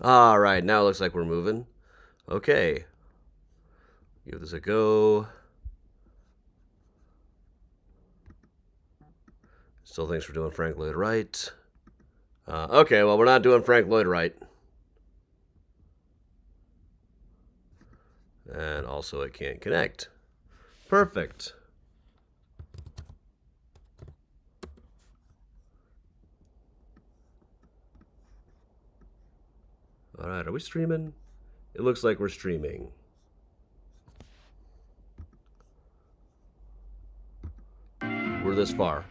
All right, now it looks like we're moving. Okay. Give this a go. Still thinks we're doing Frank Lloyd Wright. Okay, well, we're not doing Frank Lloyd Wright. And also it can't connect. Perfect. All right, are we streaming? It looks like we're streaming. We're this far.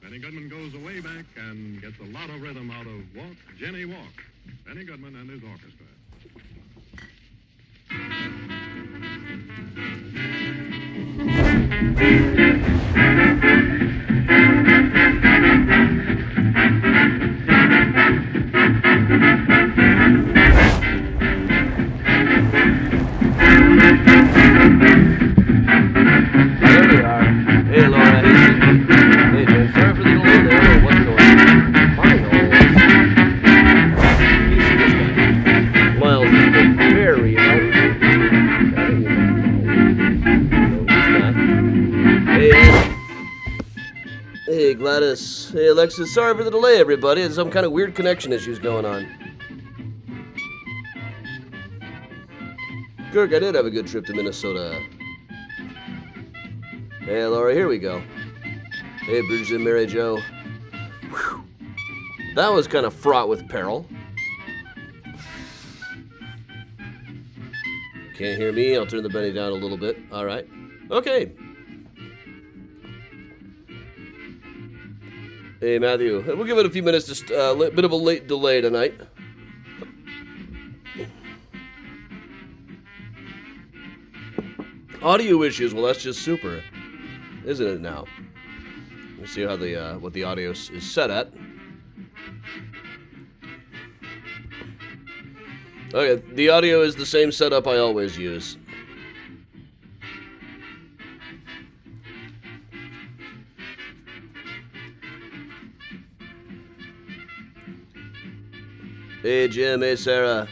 Benny Goodman goes way back and gets a lot of rhythm out of Walk, Jenny, Walk. Benny Goodman and his orchestra. There we are. Hey, Laura. Hey, Cindy. Hey, Jen. Sorry for the delay there. Or what's going on? Miles. You see this guy? Miles has been very helpful. He's not. Hey, Ed. Hey, Gladys. Hey, Alexis. Sorry for the delay, everybody. There's some kind of weird connection issues going on. Kirk, I did have a good trip to Minnesota. Hey, Laura, here we go. Hey, Bridget and Mary Jo. Whew. That was kind of fraught with peril. Can't hear me. I'll turn the Benny down a little bit. All right. Okay. Hey, Matthew. We'll give it a few minutes. Just a bit of a late delay tonight. Audio issues. Well, that's just super, isn't it now? Let's see how the what the audio is set at. Okay, the audio is the same setup I always use. Hey, Jim. Hey, Sarah.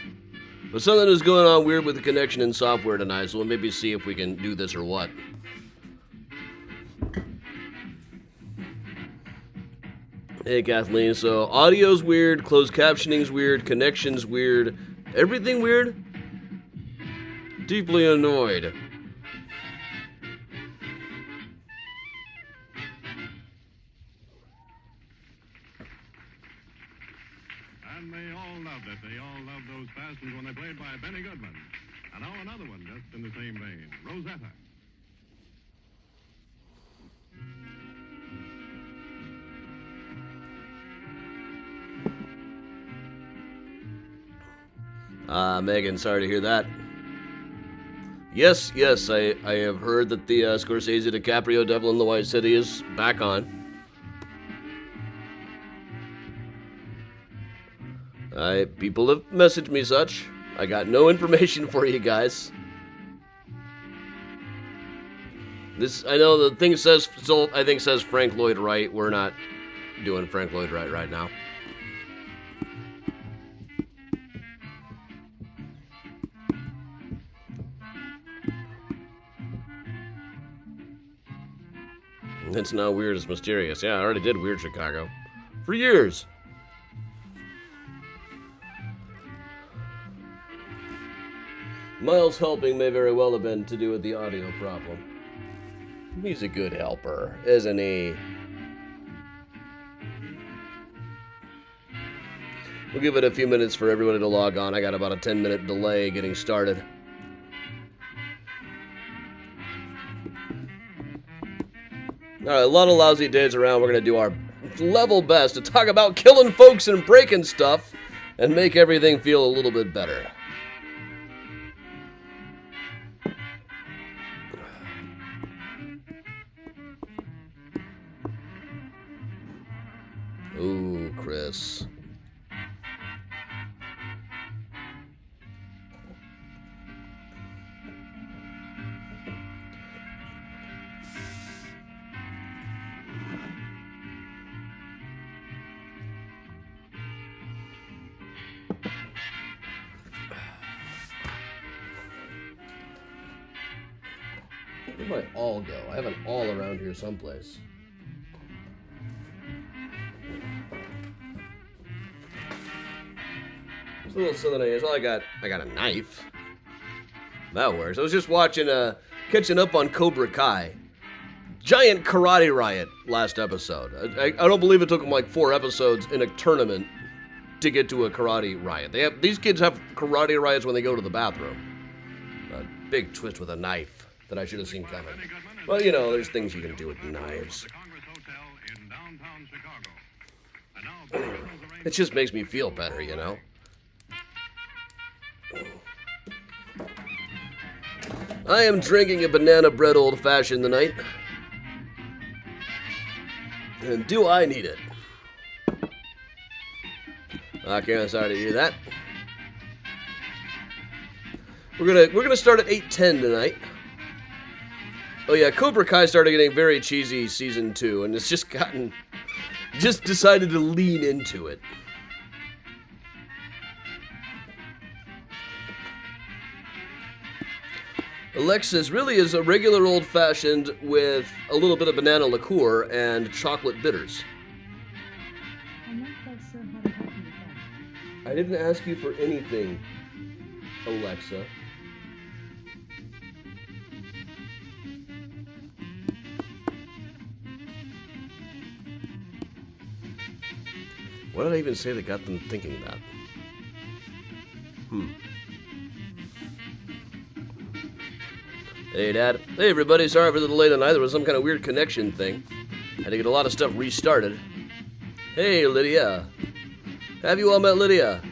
But something is going on weird with the connection and software tonight, so we'll maybe see if we can do this or what. Hey, Kathleen. So, audio's weird, closed captioning's weird, connection's weird, everything weird? Deeply annoyed. And they all loved it. They all loved those passions when they played by Benny Goodman. And now another one just in the same vein, Rosetta. Megan, sorry to hear that. Yes, I have heard that the Scorsese DiCaprio Devil in the White City is back on. People have messaged me such. I got no information for you guys. I know the thing says, still, I think says Frank Lloyd Wright. We're not doing Frank Lloyd Wright right now. It's now weird as mysterious. Yeah, I already did Weird Chicago. For years. Miles' helping may very well have been to do with the audio problem. He's a good helper, isn't he? We'll give it a few minutes for everybody to log on. I got about a 10-minute delay getting started. Alright, a lot of lousy days around. We're going to do our level best to talk about killing folks and breaking stuff and make everything feel a little bit better. Ooh, Chris. Where'd my all go? I have an all around here someplace. There's a little southern ideas. Well, I got a knife. That works. I was just watching, catching up on Cobra Kai. Giant karate riot last episode. I don't believe it took them like 4 episodes in a tournament to get to a karate riot. These kids have karate riots when they go to the bathroom. A big twist with a knife that I should have seen coming. Well, you know, there's things you can do with knives. It just makes me feel better, you know? I am drinking a banana bread old-fashioned tonight. And do I need it? Okay, I'm sorry to hear that. We're gonna start at 8:10 tonight. Oh yeah, Cobra Kai started getting very cheesy season 2, and it's just decided to lean into it. Alexis really is a regular old-fashioned with a little bit of banana liqueur and chocolate bitters. I'm not quite sure how to help you with that. I didn't ask you for anything, Alexa. What did I even say that got them thinking that? Hey, Dad. Hey, everybody. Sorry for the delay tonight. There was some kind of weird connection thing. Had to get a lot of stuff restarted. Hey, Lydia. Have you all met Lydia?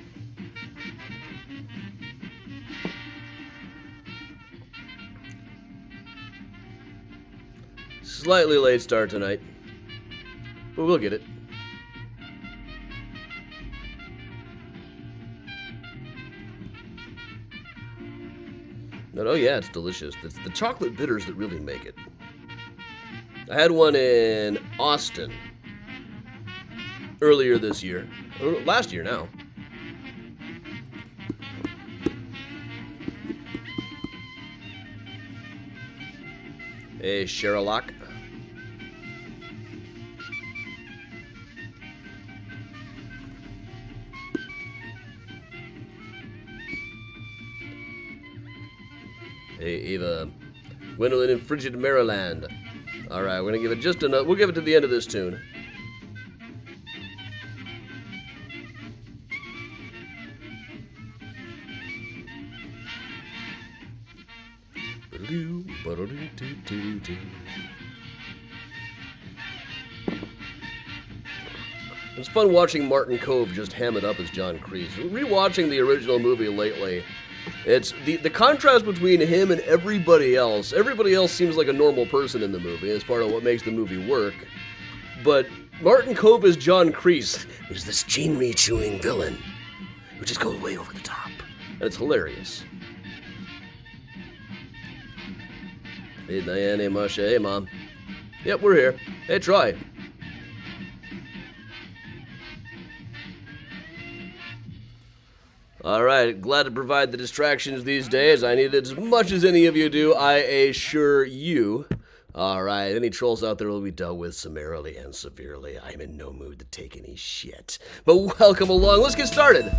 Slightly late start tonight, but we'll get it. Oh yeah, it's delicious. It's the chocolate bitters that really make it. I had one in Austin earlier this year. Last year now. Hey, Sherlock. Hey, Eva. Gwendolyn in Frigid Maryland. Alright, we're gonna give it just enough. We'll give it to the end of this tune. It's fun watching Martin Cove just ham it up as John Kreese. Rewatching the original movie lately, it's the contrast between him and everybody else. Everybody else seems like a normal person in the movie. It's part of what makes the movie work. But Martin Cove as John Kreese is this gene-chewing villain who just goes way over the top. And it's hilarious. Hey, Diane, hey, Masha, hey, Mom. Yep, we're here. Hey, Troy. Alright, glad to provide the distractions these days. I need it as much as any of you do, I assure you. Alright, any trolls out there will be dealt with summarily and severely. I'm in no mood to take any shit. But welcome along, let's get started.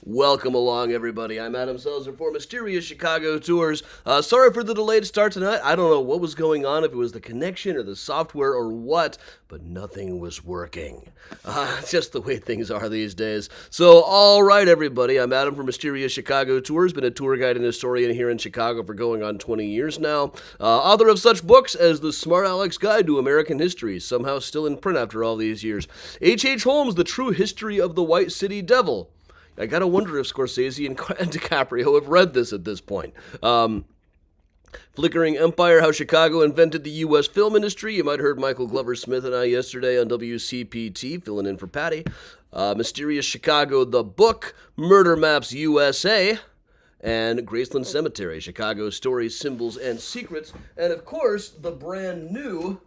Welcome along, everybody. I'm Adam Selzer for Mysterious Chicago Tours. Sorry for the delayed start tonight. I don't know what was going on, if it was the connection or the software or what, but nothing was working. It's just the way things are these days. So, all right, everybody. I'm Adam from Mysterious Chicago Tours. Been a tour guide and historian here in Chicago for going on 20 years now. Author of such books as The Smart Aleck's Guide to American History, somehow still in print after all these years. H.H. Holmes, The True History of the White City Devil. I gotta wonder if Scorsese and DiCaprio have read this at this point. Flickering Empire, how Chicago invented the U.S. film industry. You might have heard Michael Glover Smith and I yesterday on WCPT, filling in for Patty. Mysterious Chicago, the book. Murder Maps USA. And Graceland Cemetery, Chicago's stories, symbols, and secrets. And of course, the brand new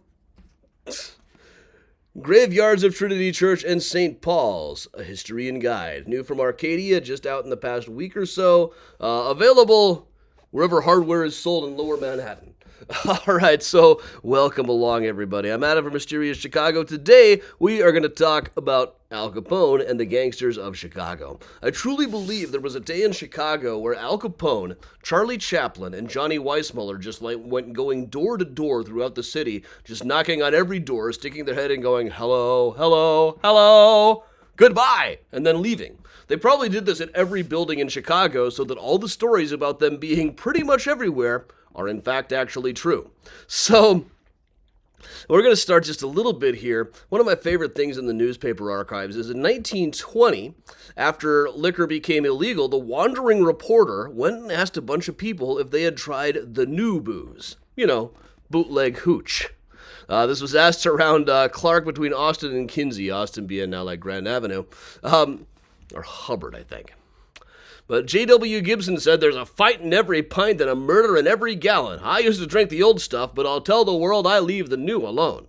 Graveyards of Trinity Church and St. Paul's, a history and guide. New from Arcadia, just out in the past week or so. Available wherever hardware is sold in Lower Manhattan. All right, so welcome along, everybody. I'm Adam from Mysterious Chicago. Today, we are going to talk about Al Capone and the gangsters of Chicago. I truly believe there was a day in Chicago where Al Capone, Charlie Chaplin, and Johnny Weissmuller just went going door to door throughout the city, just knocking on every door, sticking their head in going, hello, hello, hello, goodbye, and then leaving. They probably did this at every building in Chicago so that all the stories about them being pretty much everywhere are in fact actually true. So we're going to start just a little bit here. One of my favorite things in the newspaper archives is in 1920, after liquor became illegal, the Wandering Reporter went and asked a bunch of people if they had tried the new booze. You know, bootleg hooch. This was asked around Clark between Austin and Kinsey, Austin being now like Grand Avenue, or Hubbard, I think. But J.W. Gibson said, there's a fight in every pint and a murder in every gallon. I used to drink the old stuff, but I'll tell the world I leave the new alone.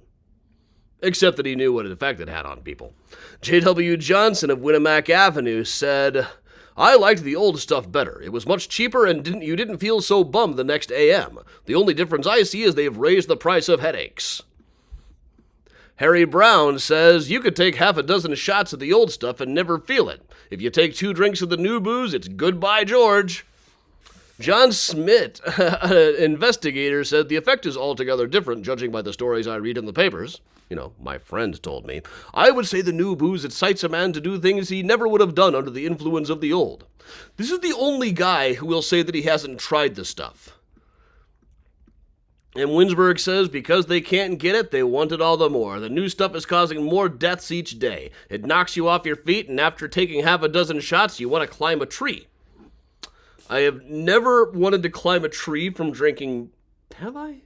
Except that he knew what effect it had on people. J.W. Johnson of Winnemac Avenue said, I liked the old stuff better. It was much cheaper and you didn't feel so bummed the next AM. The only difference I see is they've raised the price of headaches. Harry Brown says, you could take half a dozen shots of the old stuff and never feel it. If you take 2 drinks of the new booze, it's goodbye, George. John Smith, an investigator, said, the effect is altogether different, judging by the stories I read in the papers. You know, my friend told me. I would say the new booze incites a man to do things he never would have done under the influence of the old. This is the only guy who will say that he hasn't tried the stuff. And Winsberg says, because they can't get it, they want it all the more. The new stuff is causing more deaths each day. It knocks you off your feet, and after taking half a dozen shots, you want to climb a tree. I have never wanted to climb a tree from drinking... Have I?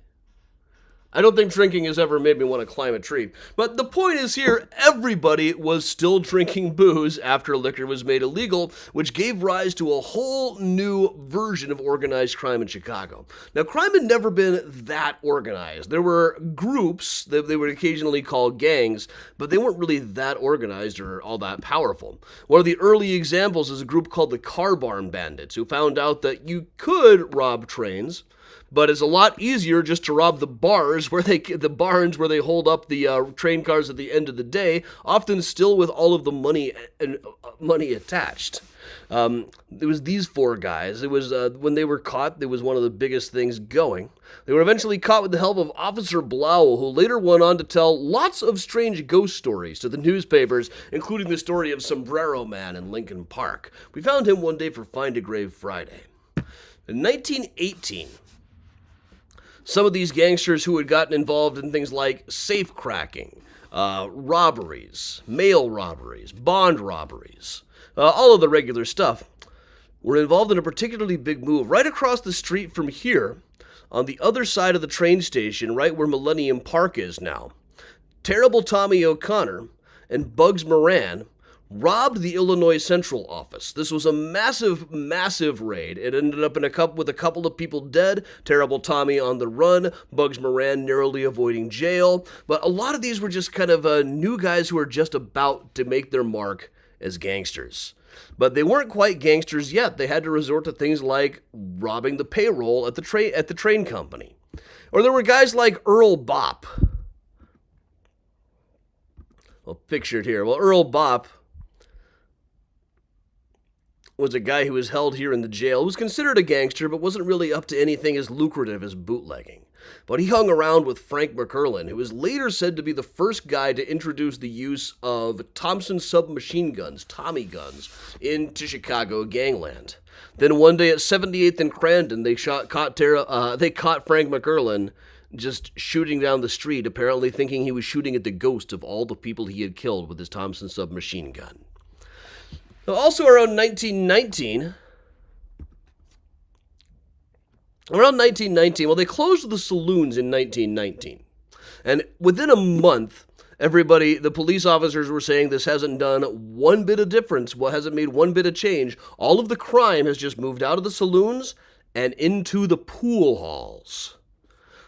I don't think drinking has ever made me want to climb a tree. But the point is here, everybody was still drinking booze after liquor was made illegal, which gave rise to a whole new version of organized crime in Chicago. Now, crime had never been that organized. There were groups that they would occasionally call gangs, but they weren't really that organized or all that powerful. One of the early examples is a group called the Car Barn Bandits, who found out that you could rob trains, but it's a lot easier just to rob the barns where they hold up the train cars at the end of the day, often still with all of the money and money attached. It was these 4 guys. It was when they were caught, it was one of the biggest things going. They were eventually caught with the help of Officer Blau, who later went on to tell lots of strange ghost stories to the newspapers, including the story of Sombrero Man in Lincoln Park. We found him one day for Find a Grave Friday. In 1918, some of these gangsters who had gotten involved in things like safe cracking, robberies, mail robberies, bond robberies, all of the regular stuff, were involved in a particularly big move right across the street from here, on the other side of the train station, right where Millennium Park is now. Terrible Tommy O'Connor and Bugs Moran robbed the Illinois Central office. This was a massive, massive raid. It ended up with a couple of people dead, Terrible Tommy on the run, Bugs Moran narrowly avoiding jail. But a lot of these were just kind of new guys who were just about to make their mark as gangsters. But they weren't quite gangsters yet. They had to resort to things like robbing the payroll at the train company. Or there were guys like Earl Bopp. Well, pictured here. Well, Earl Bopp was a guy who was held here in the jail, who was considered a gangster, but wasn't really up to anything as lucrative as bootlegging. But he hung around with Frank McCurlin, who was later said to be the first guy to introduce the use of Thompson submachine guns, Tommy guns, into Chicago gangland. Then one day at 78th and Crandon, they caught Frank McCurlin just shooting down the street, apparently thinking he was shooting at the ghost of all the people he had killed with his Thompson submachine gun. Also around 1919, Around 1919, well, they closed the saloons in 1919. And within a month, the police officers were saying this hasn't done one bit of difference, hasn't made one bit of change. All of the crime has just moved out of the saloons and into the pool halls.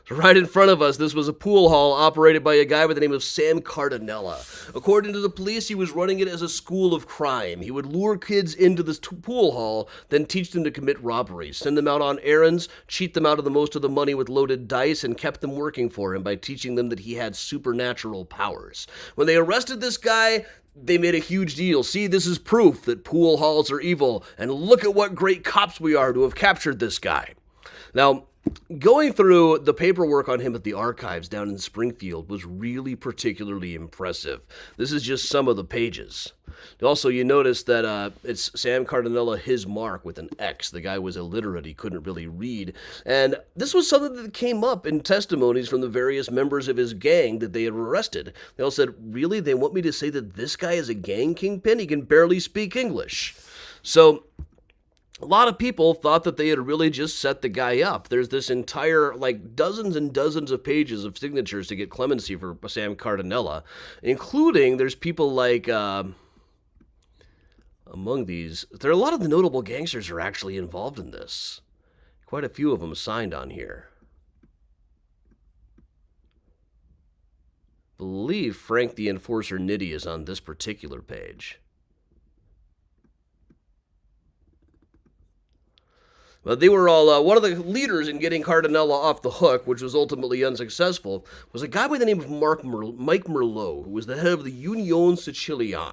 So right in front of us, this was a pool hall operated by a guy by the name of Sam Cardinella. According to the police, he was running it as a school of crime. He would lure kids into this pool hall, then teach them to commit robberies, send them out on errands, cheat them out of the most of the money with loaded dice, and kept them working for him by teaching them that he had supernatural powers. When they arrested this guy, they made a huge deal. See, this is proof that pool halls are evil, and look at what great cops we are to have captured this guy. Now, going through the paperwork on him at the archives down in Springfield was really particularly impressive. This is just some of the pages. Also, you notice that it's Sam Cardinella, his mark, with an X. The guy was illiterate. He couldn't really read. And this was something that came up in testimonies from the various members of his gang that they had arrested. They all said, really? They want me to say that this guy is a gang kingpin? He can barely speak English. So a lot of people thought that they had really just set the guy up. There's this entire, dozens and dozens of pages of signatures to get clemency for Sam Cardinella, including there's people like, among these, there are a lot of the notable gangsters are actually involved in this. Quite a few of them signed on here. I believe Frank the Enforcer Nitty is on this particular page. But they were all, one of the leaders in getting Cardinella off the hook, which was ultimately unsuccessful, was a guy by the name of Mike Merlot, who was the head of the Union Sicilian.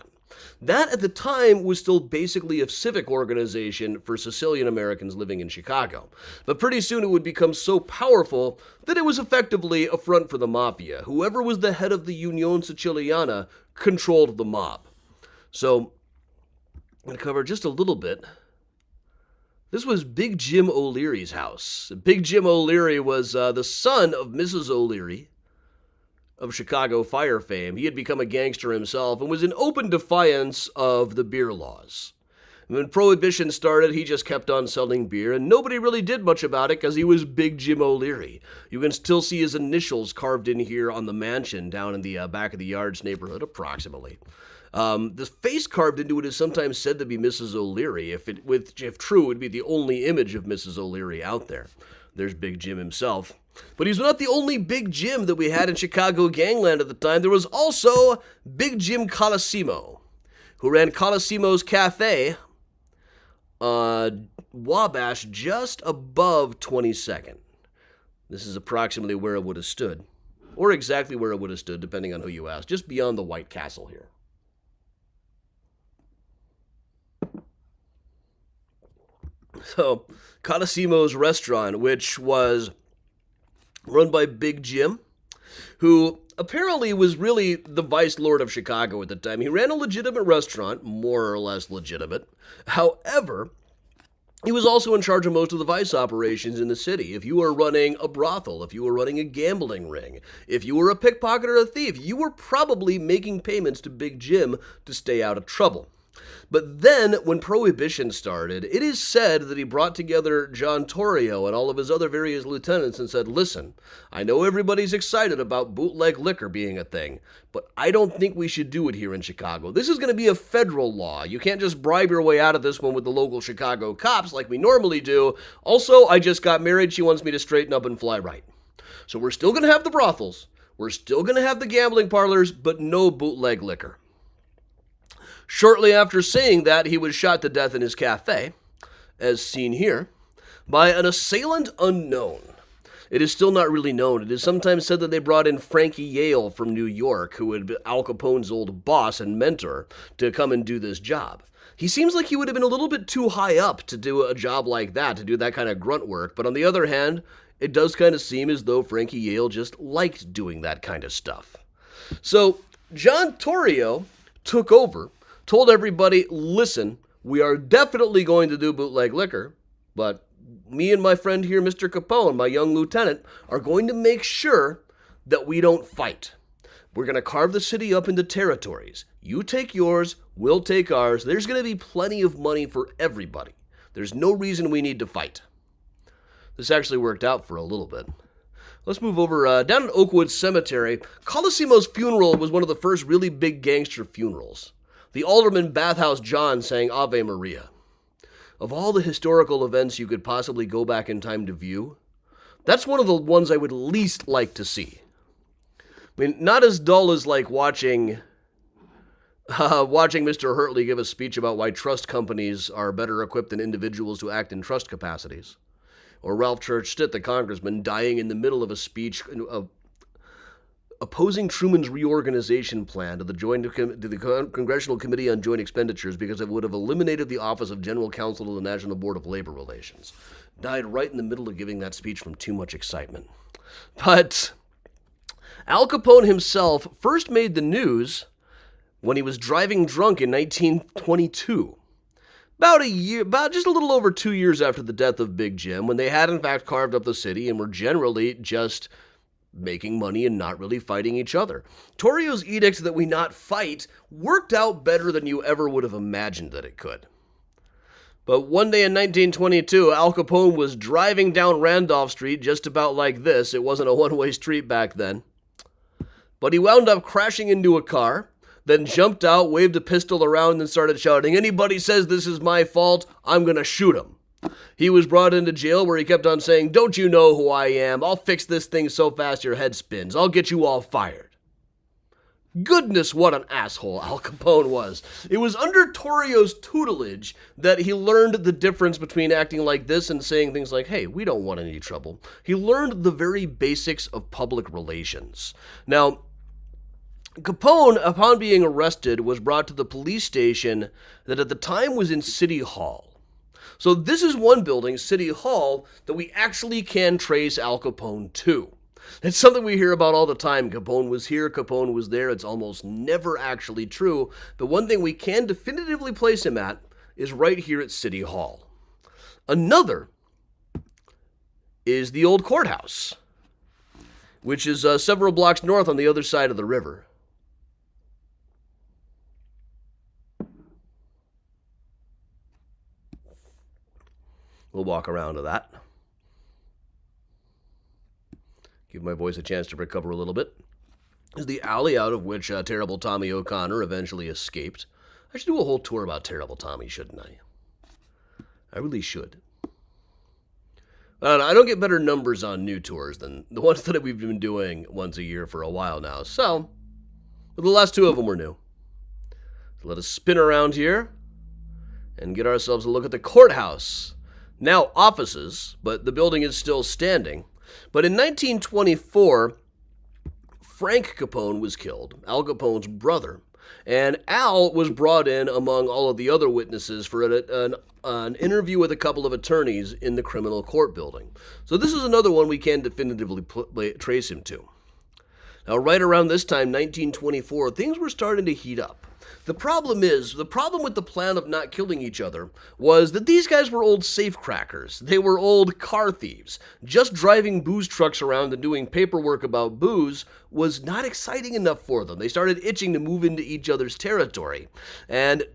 That, at the time, was still basically a civic organization for Sicilian Americans living in Chicago. But pretty soon it would become so powerful that it was effectively a front for the mafia. Whoever was the head of the Union Siciliana controlled the mob. So, I'm going to cover just a little bit. This was Big Jim O'Leary's house. Big Jim O'Leary was the son of Mrs. O'Leary of Chicago fire fame. He had become a gangster himself and was in open defiance of the beer laws. When Prohibition started, he just kept on selling beer, and nobody really did much about it because he was Big Jim O'Leary. You can still see his initials carved in here on the mansion down in the back of the yards neighborhood, approximately. The face carved into it is sometimes said to be Mrs. O'Leary. If true, it would be the only image of Mrs. O'Leary out there. There's Big Jim himself. But he's not the only Big Jim that we had in Chicago gangland at the time. There was also Big Jim Colosimo, who ran Colosimo's Cafe, Wabash, just above 22nd. This is approximately where it would have stood, or exactly where it would have stood, depending on who you ask, just beyond the White Castle here. So, Colosimo's restaurant, which was run by Big Jim, who apparently was really the vice lord of Chicago at the time. He ran a legitimate restaurant, more or less legitimate. However, he was also in charge of most of the vice operations in the city. If you were running a brothel, if you were running a gambling ring, if you were a pickpocket or a thief, you were probably making payments to Big Jim to stay out of trouble. But then, when Prohibition started, it is said that he brought together John Torrio and all of his other various lieutenants and said, listen, I know everybody's excited about bootleg liquor being a thing, but I don't think we should do it here in Chicago. This is going to be a federal law. You can't just bribe your way out of this one with the local Chicago cops like we normally do. Also, I just got married. She wants me to straighten up and fly right. So we're still going to have the brothels. We're still going to have the gambling parlors, but no bootleg liquor. Shortly after saying that, he was shot to death in his cafe, as seen here, by an assailant unknown. It is still not really known. It is sometimes said that they brought in Frankie Yale from New York, who had been Al Capone's old boss and mentor, to come and do this job. He seems like he would have been a little bit too high up to do a job like that, to do that kind of grunt work, but on the other hand, it does kind of seem as though Frankie Yale just liked doing that kind of stuff. So, John Torrio took over, told everybody, listen, we are definitely going to do bootleg liquor, but me and my friend here, Mr. Capone, my young lieutenant, are going to make sure that we don't fight. We're going to carve the city up into territories. You take yours, we'll take ours. There's going to be plenty of money for everybody. There's no reason we need to fight. this actually worked out for a little bit. Let's move over down at Oakwood Cemetery. Colosimo's funeral was one of the first really big gangster funerals. The Alderman Bathhouse John sang Ave Maria. Of all the historical events you could possibly go back in time to view, that's one of the ones I would least like to see. I mean, not as dull as like watching Mr. Hurtley give a speech about why trust companies are better equipped than individuals to act in trust capacities. Or Ralph Church Stitt, the congressman, dying in the middle of a speech opposing Truman's reorganization plan to the Congressional Committee on Joint Expenditures because it would have eliminated the office of General Counsel to the National Board of Labor Relations. Died right in the middle of giving that speech from too much excitement. But Al Capone himself first made the news when he was driving drunk in 1922. About just a little over 2 years after the death of Big Jim, when they had in fact carved up the city and were generally just making money and not really fighting each other. Torrio's edict that we not fight worked out better than you ever would have imagined that it could. But one day in 1922, Al Capone was driving down Randolph Street just about like this. It wasn't a one-way street back then. But he wound up crashing into a car, then jumped out, waved a pistol around, and started shouting, "Anybody says this is my fault, I'm gonna shoot him." He was brought into jail where he kept on saying, "Don't you know who I am? I'll fix this thing so fast your head spins. I'll get you all fired." Goodness, what an asshole Al Capone was. It was under Torrio's tutelage that he learned the difference between acting like this and saying things like, "Hey, we don't want any trouble." He learned the very basics of public relations. Now, Capone, upon being arrested, was brought to the police station that at the time was in City Hall. So this is one building, City Hall, that we actually can trace Al Capone to. It's something we hear about all the time. Capone was here, Capone was there. It's almost never actually true. But one thing we can definitively place him at is right here at City Hall. Another is the old courthouse, which is several blocks north on the other side of the river. We'll walk around to that. Give my voice a chance to recover a little bit. This is the alley out of which Terrible Tommy O'Connor eventually escaped. I should do a whole tour about Terrible Tommy, shouldn't I? I really should. I don't get better numbers on new tours than the ones that we've been doing once a year for a while now. So, the last two of them were new. So let us spin around here and get ourselves a look at the courthouse. Now offices, but the building is still standing. But in 1924, Frank Capone was killed, Al Capone's brother, and Al was brought in among all of the other witnesses for an interview with a couple of attorneys in the criminal court building. So this is another one we can definitively trace him to. Now, right around this time, 1924, things were starting to heat up. The problem with the plan of not killing each other was that these guys were old safecrackers. They were old car thieves. Just driving booze trucks around and doing paperwork about booze was not exciting enough for them. They started itching to move into each other's territory. And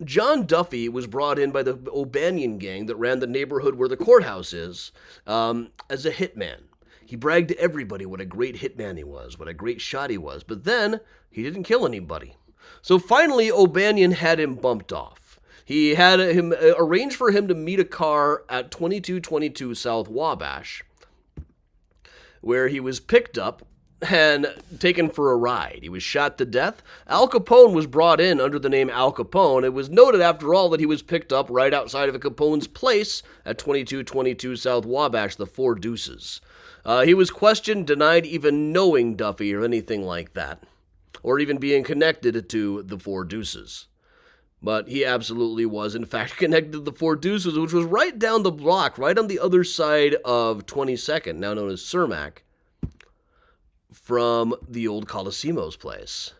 John Duffy was brought in by the O'Banion gang that ran the neighborhood where the courthouse is as a hitman. He bragged to everybody what a great hitman he was, what a great shot he was, but then he didn't kill anybody. So finally, O'Banion had him bumped off. He had him arranged for him to meet a car at 2222 South Wabash, where he was picked up and taken for a ride. He was shot to death. Al Capone was brought in under the name Al Capone. It was noted, after all, that he was picked up right outside of Capone's place at 2222 South Wabash, the Four Deuces. He was questioned, denied even knowing Duffy or anything like that, or even being connected to the Four Deuces. But he absolutely was, in fact, connected to the Four Deuces, which was right down the block, right on the other side of 22nd, now known as Cermak, from the old Colosimo's place.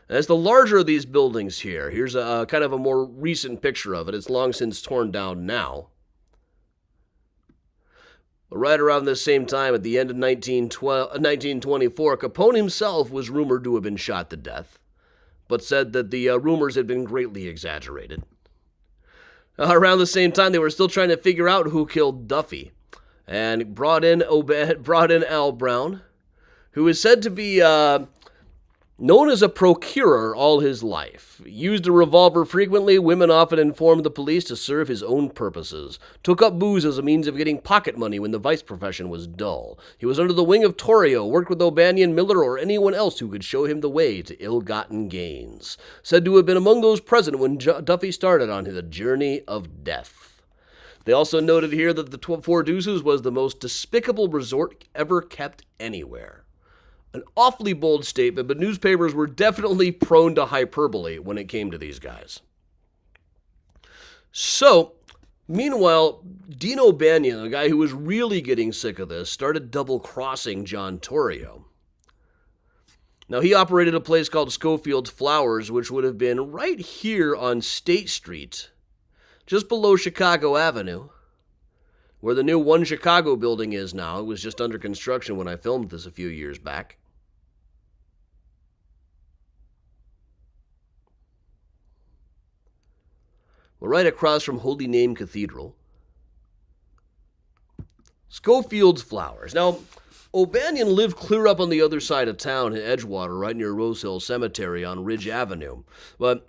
And it's the larger of these buildings here. Here's a kind of a more recent picture of it. It's long since torn down now. But right around this same time, at the end of 1924, Capone himself was rumored to have been shot to death, but said that the rumors had been greatly exaggerated. Around the same time, they were still trying to figure out who killed Duffy. and brought in Al Brown, who is said to be known as a procurer all his life. Used a revolver frequently, women often informed the police to serve his own purposes. Took up booze as a means of getting pocket money when the vice profession was dull. He was under the wing of Torrio, worked with O'Banion, Miller, or anyone else who could show him the way to ill-gotten gains. Said to have been among those present when Duffy started on the journey of death. They also noted here that the Four Deuces was the most despicable resort ever kept anywhere. An awfully bold statement, but newspapers were definitely prone to hyperbole when it came to these guys. So, meanwhile, Dean O'Banion, the guy who was really getting sick of this, started double-crossing John Torrio. Now, he operated a place called Schofield's Flowers, which would have been right here on State Street, just below Chicago Avenue, where the new One Chicago building is now. It was just under construction when I filmed this a few years back. Well, right across from Holy Name Cathedral. Schofield's Flowers. Now, O'Banion lived clear up on the other side of town in Edgewater, right near Rose Hill Cemetery on Ridge Avenue. But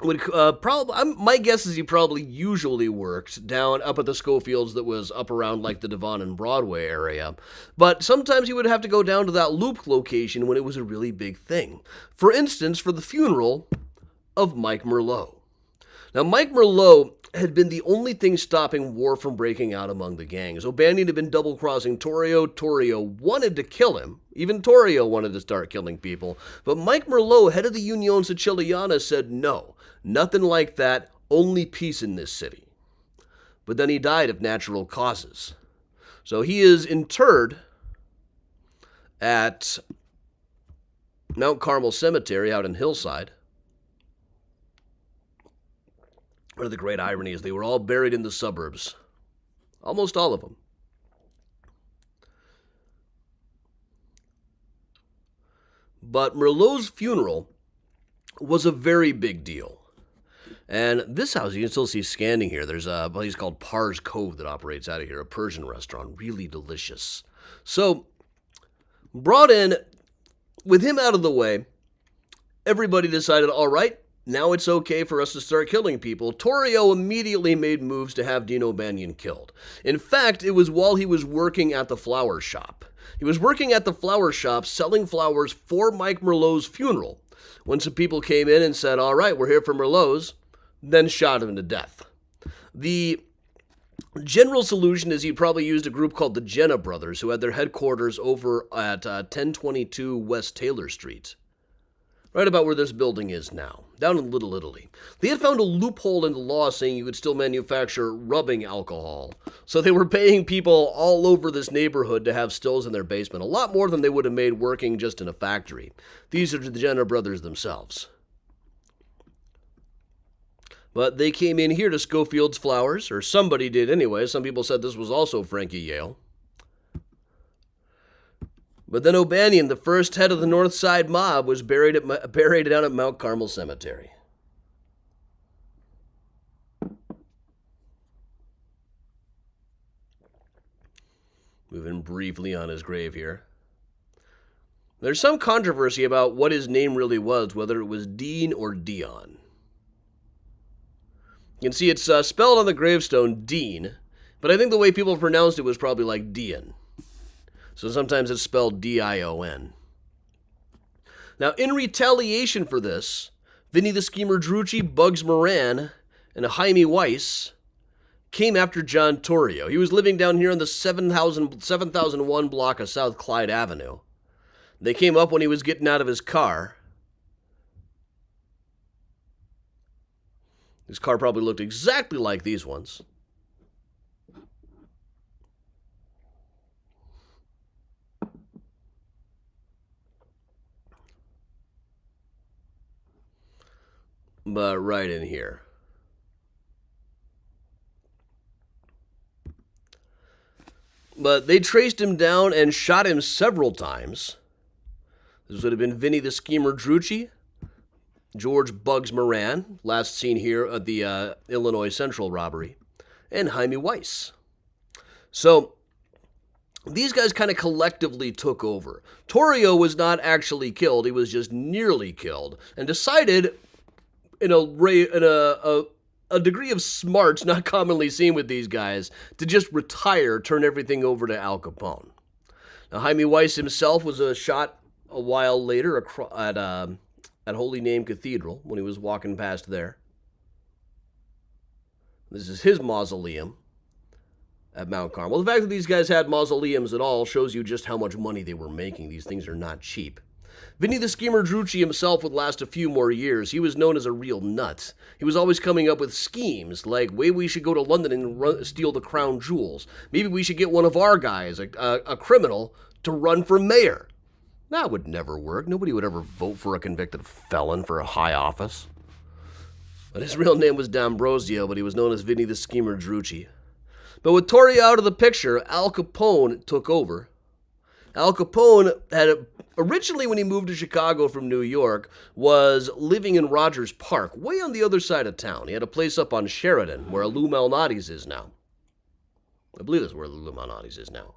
my guess is he probably usually worked down up at the Schofields that was up around like the Devon and Broadway area. But sometimes he would have to go down to that Loop location when it was a really big thing. For instance, for the funeral of Mike Merlot. Now, Mike Merlot had been the only thing stopping war from breaking out among the gangs. O'Banion had been double-crossing Torrio. Torrio wanted to kill him. Even Torrio wanted to start killing people. But Mike Merlot, head of the Union Siciliana, said no. Nothing like that. Only peace in this city. But then he died of natural causes. So he is interred at Mount Carmel Cemetery out in Hillside. One of the great irony is they were all buried in the suburbs. Almost all of them. But Merlot's funeral was a very big deal. And this house, you can still see standing here. There's a place called Parr's Cove that operates out of here, a Persian restaurant. Really delicious. So, brought in, with him out of the way, everybody decided, all right, now it's okay for us to start killing people. Torrio immediately made moves to have Dean O'Banion killed. In fact, it was while he was working at the flower shop. He was working at the flower shop selling flowers for Mike Merlot's funeral when some people came in and said, all right, we're here for Merlot's, then shot him to death. The general solution is he probably used a group called the Jenna Brothers, who had their headquarters over at 1022 West Taylor Street. Right about where this building is now, down in Little Italy. They had found a loophole in the law saying you could still manufacture rubbing alcohol. So they were paying people all over this neighborhood to have stills in their basement, a lot more than they would have made working just in a factory. These are the Jenner brothers themselves. But they came in here to Schofield's Flowers, or somebody did anyway. Some people said this was also Frankie Yale. But then O'Banion, the first head of the North Side mob, was buried down at Mount Carmel Cemetery. Moving briefly on his grave here. There's some controversy about what his name really was, whether it was Dean or Dion. You can see it's spelled on the gravestone Dean, but I think the way people pronounced it was probably like Dion. So sometimes it's spelled D-I-O-N. Now, in retaliation for this, Vinny the Schemer Drucci, Bugs Moran, and Jaime Weiss came after John Torrio. He was living down here on the 7001 block of South Clyde Avenue. They came up when he was getting out of his car. His car probably looked exactly like these ones. But right in here. But they traced him down and shot him several times. This would have been Vinny the Schemer Drucci, George Bugs Moran, last seen here at the Illinois Central robbery, and Jaime Weiss. So these guys kind of collectively took over. Torrio was not actually killed, he was just nearly killed, and decided, in a degree of smarts not commonly seen with these guys, to just retire, turn everything over to Al Capone. Now, Jaime Weiss himself was shot a while later at Holy Name Cathedral when he was walking past there. This is his mausoleum at Mount Carmel. The fact that these guys had mausoleums at all shows you just how much money they were making. These things are not cheap. Vinny the Schemer Drucci himself would last a few more years. He was known as a real nut. He was always coming up with schemes, like, maybe we should go to London and steal the crown jewels. Maybe we should get one of our guys, a criminal, to run for mayor. That would never work. Nobody would ever vote for a convicted felon for a high office. But his real name was D'Ambrosio, but he was known as Vinny the Schemer Drucci. But with Torrio out of the picture, Al Capone took over. Al Capone had originally, when he moved to Chicago from New York, was living in Rogers Park, way on the other side of town. He had a place up on Sheridan, where Lou Malnati's is now. I believe that's where Lou Malnati's is now.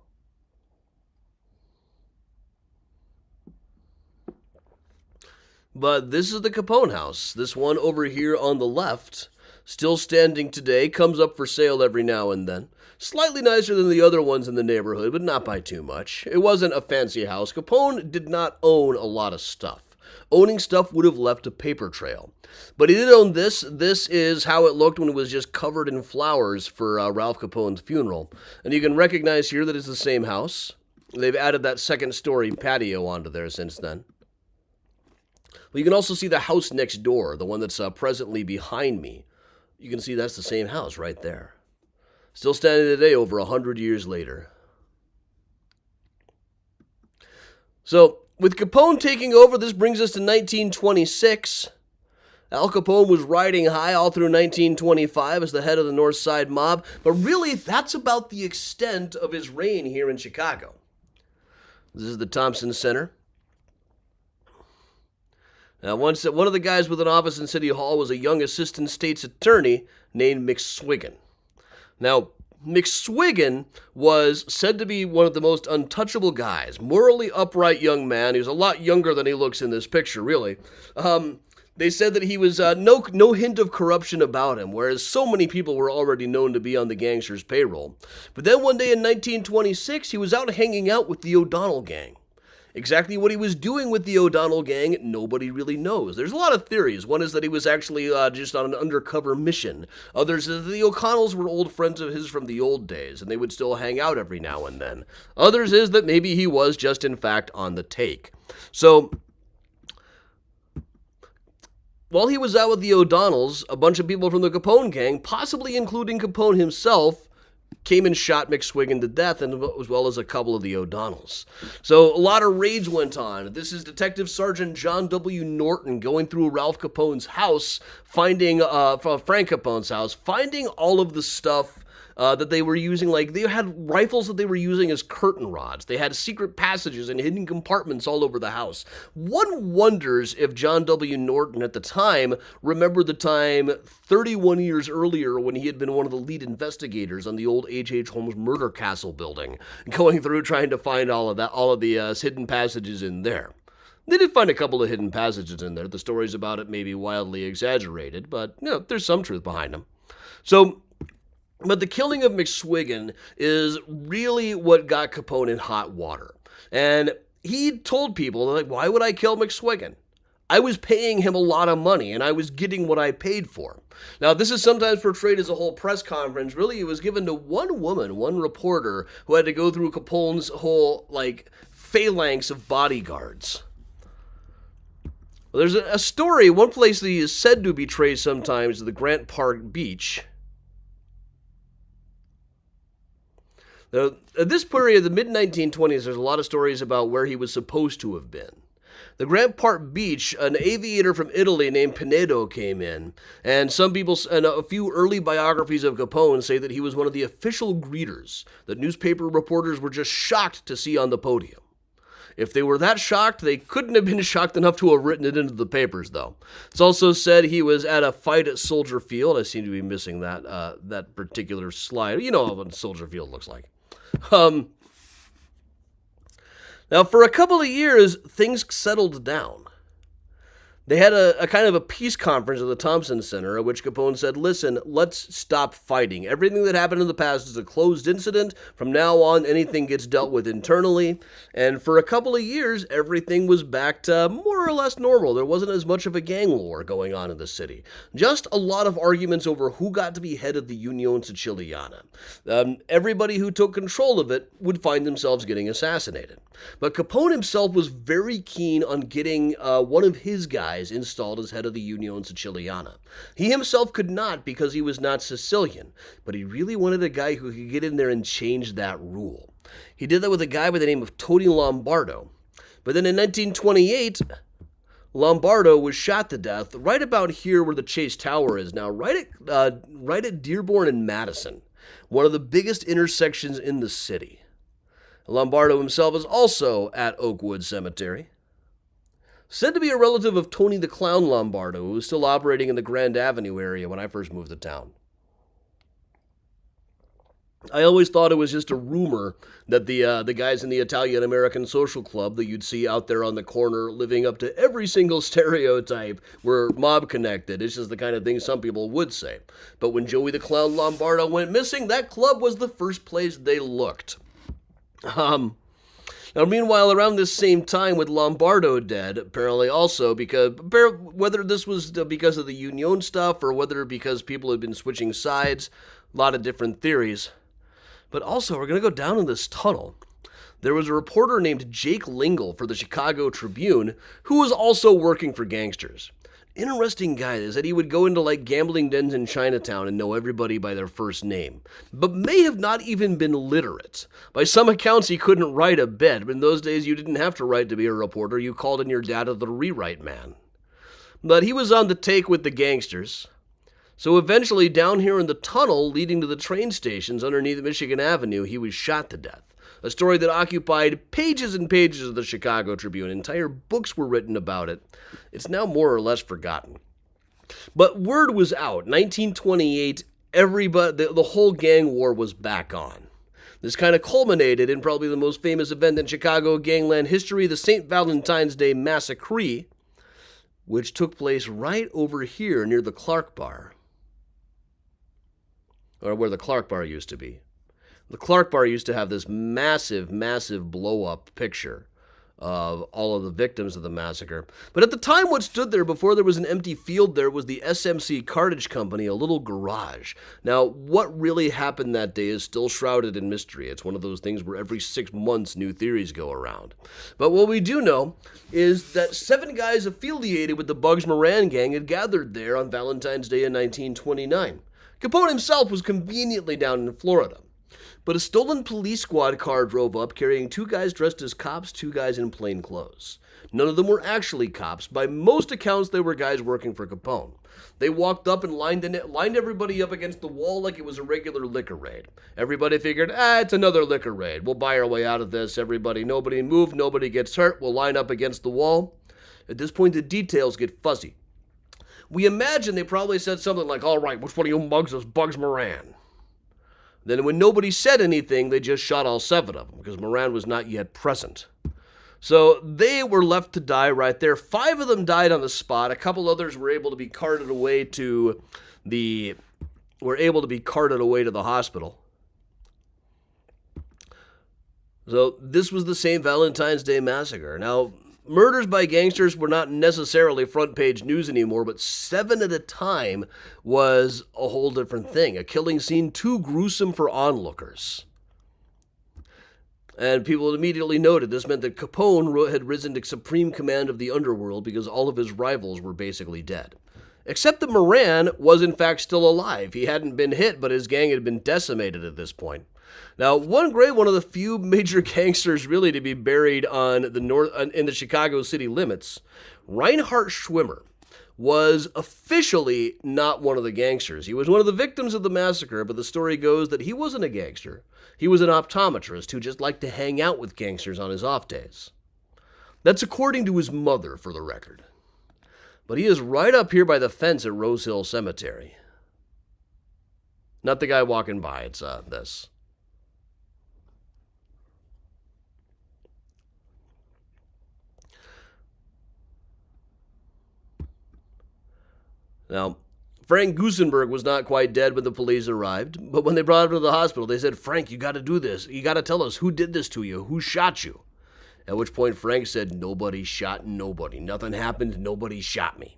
But this is the Capone house. This one over here on the left, still standing today, comes up for sale every now and then. Slightly nicer than the other ones in the neighborhood, but not by too much. It wasn't a fancy house. Capone did not own a lot of stuff. Owning stuff would have left a paper trail. But he did own this. This is how it looked when it was just covered in flowers for Ralph Capone's funeral. And you can recognize here that it's the same house. They've added that second-story patio onto there since then. But you can also see the house next door, the one that's presently behind me. You can see that's the same house right there. Still standing today over 100 years later. So, with Capone taking over, this brings us to 1926. Al Capone was riding high all through 1925 as the head of the North Side mob, but really, that's about the extent of his reign here in Chicago. This is the Thompson Center. Now, one of the guys with an office in City Hall was a young assistant state's attorney named McSwiggan. Now, McSwiggan was said to be one of the most untouchable guys, morally upright young man. He was a lot younger than he looks in this picture, really. They said that he was no hint of corruption about him, whereas so many people were already known to be on the gangster's payroll. But then one day in 1926, he was out hanging out with the O'Donnell gang. Exactly what he was doing with the O'Donnell gang, nobody really knows. There's a lot of theories. One is that he was actually just on an undercover mission. Others is that the O'Connells were old friends of his from the old days, and they would still hang out every now and then. Others is that maybe he was just, in fact, on the take. So, while he was out with the O'Donnells, a bunch of people from the Capone gang, possibly including Capone himself, came and shot McSwiggan to death, and as well as a couple of the O'Donnells. So a lot of raids went on. This is Detective Sergeant John W. Norton going through Ralph Capone's house, finding Frank Capone's house, finding all of the stuff that they were using. Like, they had rifles that they were using as curtain rods. They had secret passages and hidden compartments all over the house. One wonders if John W. Norton at the time remembered the time 31 years earlier when he had been one of the lead investigators on the old H.H. Holmes murder castle building, going through trying to find all of the hidden passages in there. They did find a couple of hidden passages in there. The stories about it may be wildly exaggerated, but there's some truth behind them. But the killing of McSwiggan is really what got Capone in hot water. And he told people, like, why would I kill McSwiggan? I was paying him a lot of money, and I was getting what I paid for. Now, this is sometimes portrayed as a whole press conference. Really, it was given to one woman, one reporter, who had to go through Capone's whole, phalanx of bodyguards. Well, there's a story, one place that he is said to betray sometimes, the Grant Park Beach. Now, at this period, the mid-1920s, there's a lot of stories about where he was supposed to have been. The Grant Park Beach, an aviator from Italy named Pinedo came in, and some people, and a few early biographies of Capone say that he was one of the official greeters that newspaper reporters were just shocked to see on the podium. If they were that shocked, they couldn't have been shocked enough to have written it into the papers, though. It's also said he was at a fight at Soldier Field. I seem to be missing that particular slide. You know what Soldier Field looks like. Now, for a couple of years, things settled down. They had a kind of a peace conference at the Thompson Center at which Capone said, listen, let's stop fighting. Everything that happened in the past is a closed incident. From now on, anything gets dealt with internally. And for a couple of years, everything was back to more or less normal. There wasn't as much of a gang war going on in the city. Just a lot of arguments over who got to be head of the Union Siciliana. Everybody who took control of it would find themselves getting assassinated. But Capone himself was very keen on getting one of his guys installed as head of the Union Siciliana. He himself could not because he was not Sicilian, but he really wanted a guy who could get in there and change that rule. He did that with a guy by the name of Tony Lombardo. But then in 1928, Lombardo was shot to death right about here where the Chase Tower is now, right at Dearborn and Madison, one of the biggest intersections in the city. Lombardo himself is also at Oakwood Cemetery. Said to be a relative of Tony the Clown Lombardo, who was still operating in the Grand Avenue area when I first moved to town. I always thought it was just a rumor that the guys in the Italian-American Social Club that you'd see out there on the corner living up to every single stereotype were mob-connected. It's just the kind of thing some people would say. But when Joey the Clown Lombardo went missing, that club was the first place they looked. Now, meanwhile, around this same time with Lombardo dead, apparently also because, whether this was because of the Union stuff or whether because people had been switching sides, a lot of different theories. But also, we're going to go down in this tunnel. There was a reporter named Jake Lingle for the Chicago Tribune who was also working for gangsters. Interesting guy is that he would go into like gambling dens in Chinatown and know everybody by their first name, but may have not even been literate. By some accounts, he couldn't write a bit, but in those days you didn't have to write to be a reporter, you called in your dad the rewrite man. But he was on the take with the gangsters. So eventually, down here in the tunnel leading to the train stations underneath Michigan Avenue, he was shot to death. A story that occupied pages and pages of the Chicago Tribune. Entire books were written about it. It's now more or less forgotten. But word was out. 1928, the whole gang war was back on. This kind of culminated in probably the most famous event in Chicago gangland history, the St. Valentine's Day Massacre, which took place right over here near the Clark Bar. Or where the Clark Bar used to be. The Clark Bar used to have this massive, massive blow-up picture of all of the victims of the massacre. But at the time, what stood there before there was an empty field there was the SMC Cartage Company, a little garage. Now, what really happened that day is still shrouded in mystery. It's one of those things where every 6 months new theories go around. But what we do know is that 7 guys affiliated with the Bugs Moran gang had gathered there on Valentine's Day in 1929. Capone himself was conveniently down in Florida. But a stolen police squad car drove up carrying 2 guys dressed as cops, 2 guys in plain clothes. None of them were actually cops. By most accounts, they were guys working for Capone. They walked up and lined everybody up against the wall like it was a regular liquor raid. Everybody figured, it's another liquor raid. We'll buy our way out of this. Nobody move, nobody gets hurt. We'll line up against the wall. At this point, the details get fuzzy. We imagine they probably said something like, all right, which one of you mugs is Bugs Moran? Then when nobody said anything, they just shot all 7 of them because Moran was not yet present. So they were left to die right there. 5 of them died on the spot. A couple others were able to be carted away to the hospital. So this was the St. Valentine's Day Massacre. Now, murders by gangsters were not necessarily front page news anymore, but 7 at a time was a whole different thing. A killing scene too gruesome for onlookers. And people immediately noted this meant that Capone had risen to supreme command of the underworld because all of his rivals were basically dead. Except that Moran was in fact still alive. He hadn't been hit, but his gang had been decimated at this point. Now, one of the few major gangsters really to be buried on in the Chicago city limits, Reinhard Schwimmer, was officially not one of the gangsters. He was one of the victims of the massacre, but the story goes that he wasn't a gangster. He was an optometrist who just liked to hang out with gangsters on his off days. That's according to his mother, for the record. But he is right up here by the fence at Rose Hill Cemetery. Not the guy walking by, it's this. Now, Frank Gusenberg was not quite dead when the police arrived, but when they brought him to the hospital, they said, "Frank, you got to do this. You got to tell us who did this to you, who shot you." At which point Frank said, "Nobody shot nobody. Nothing happened. Nobody shot me."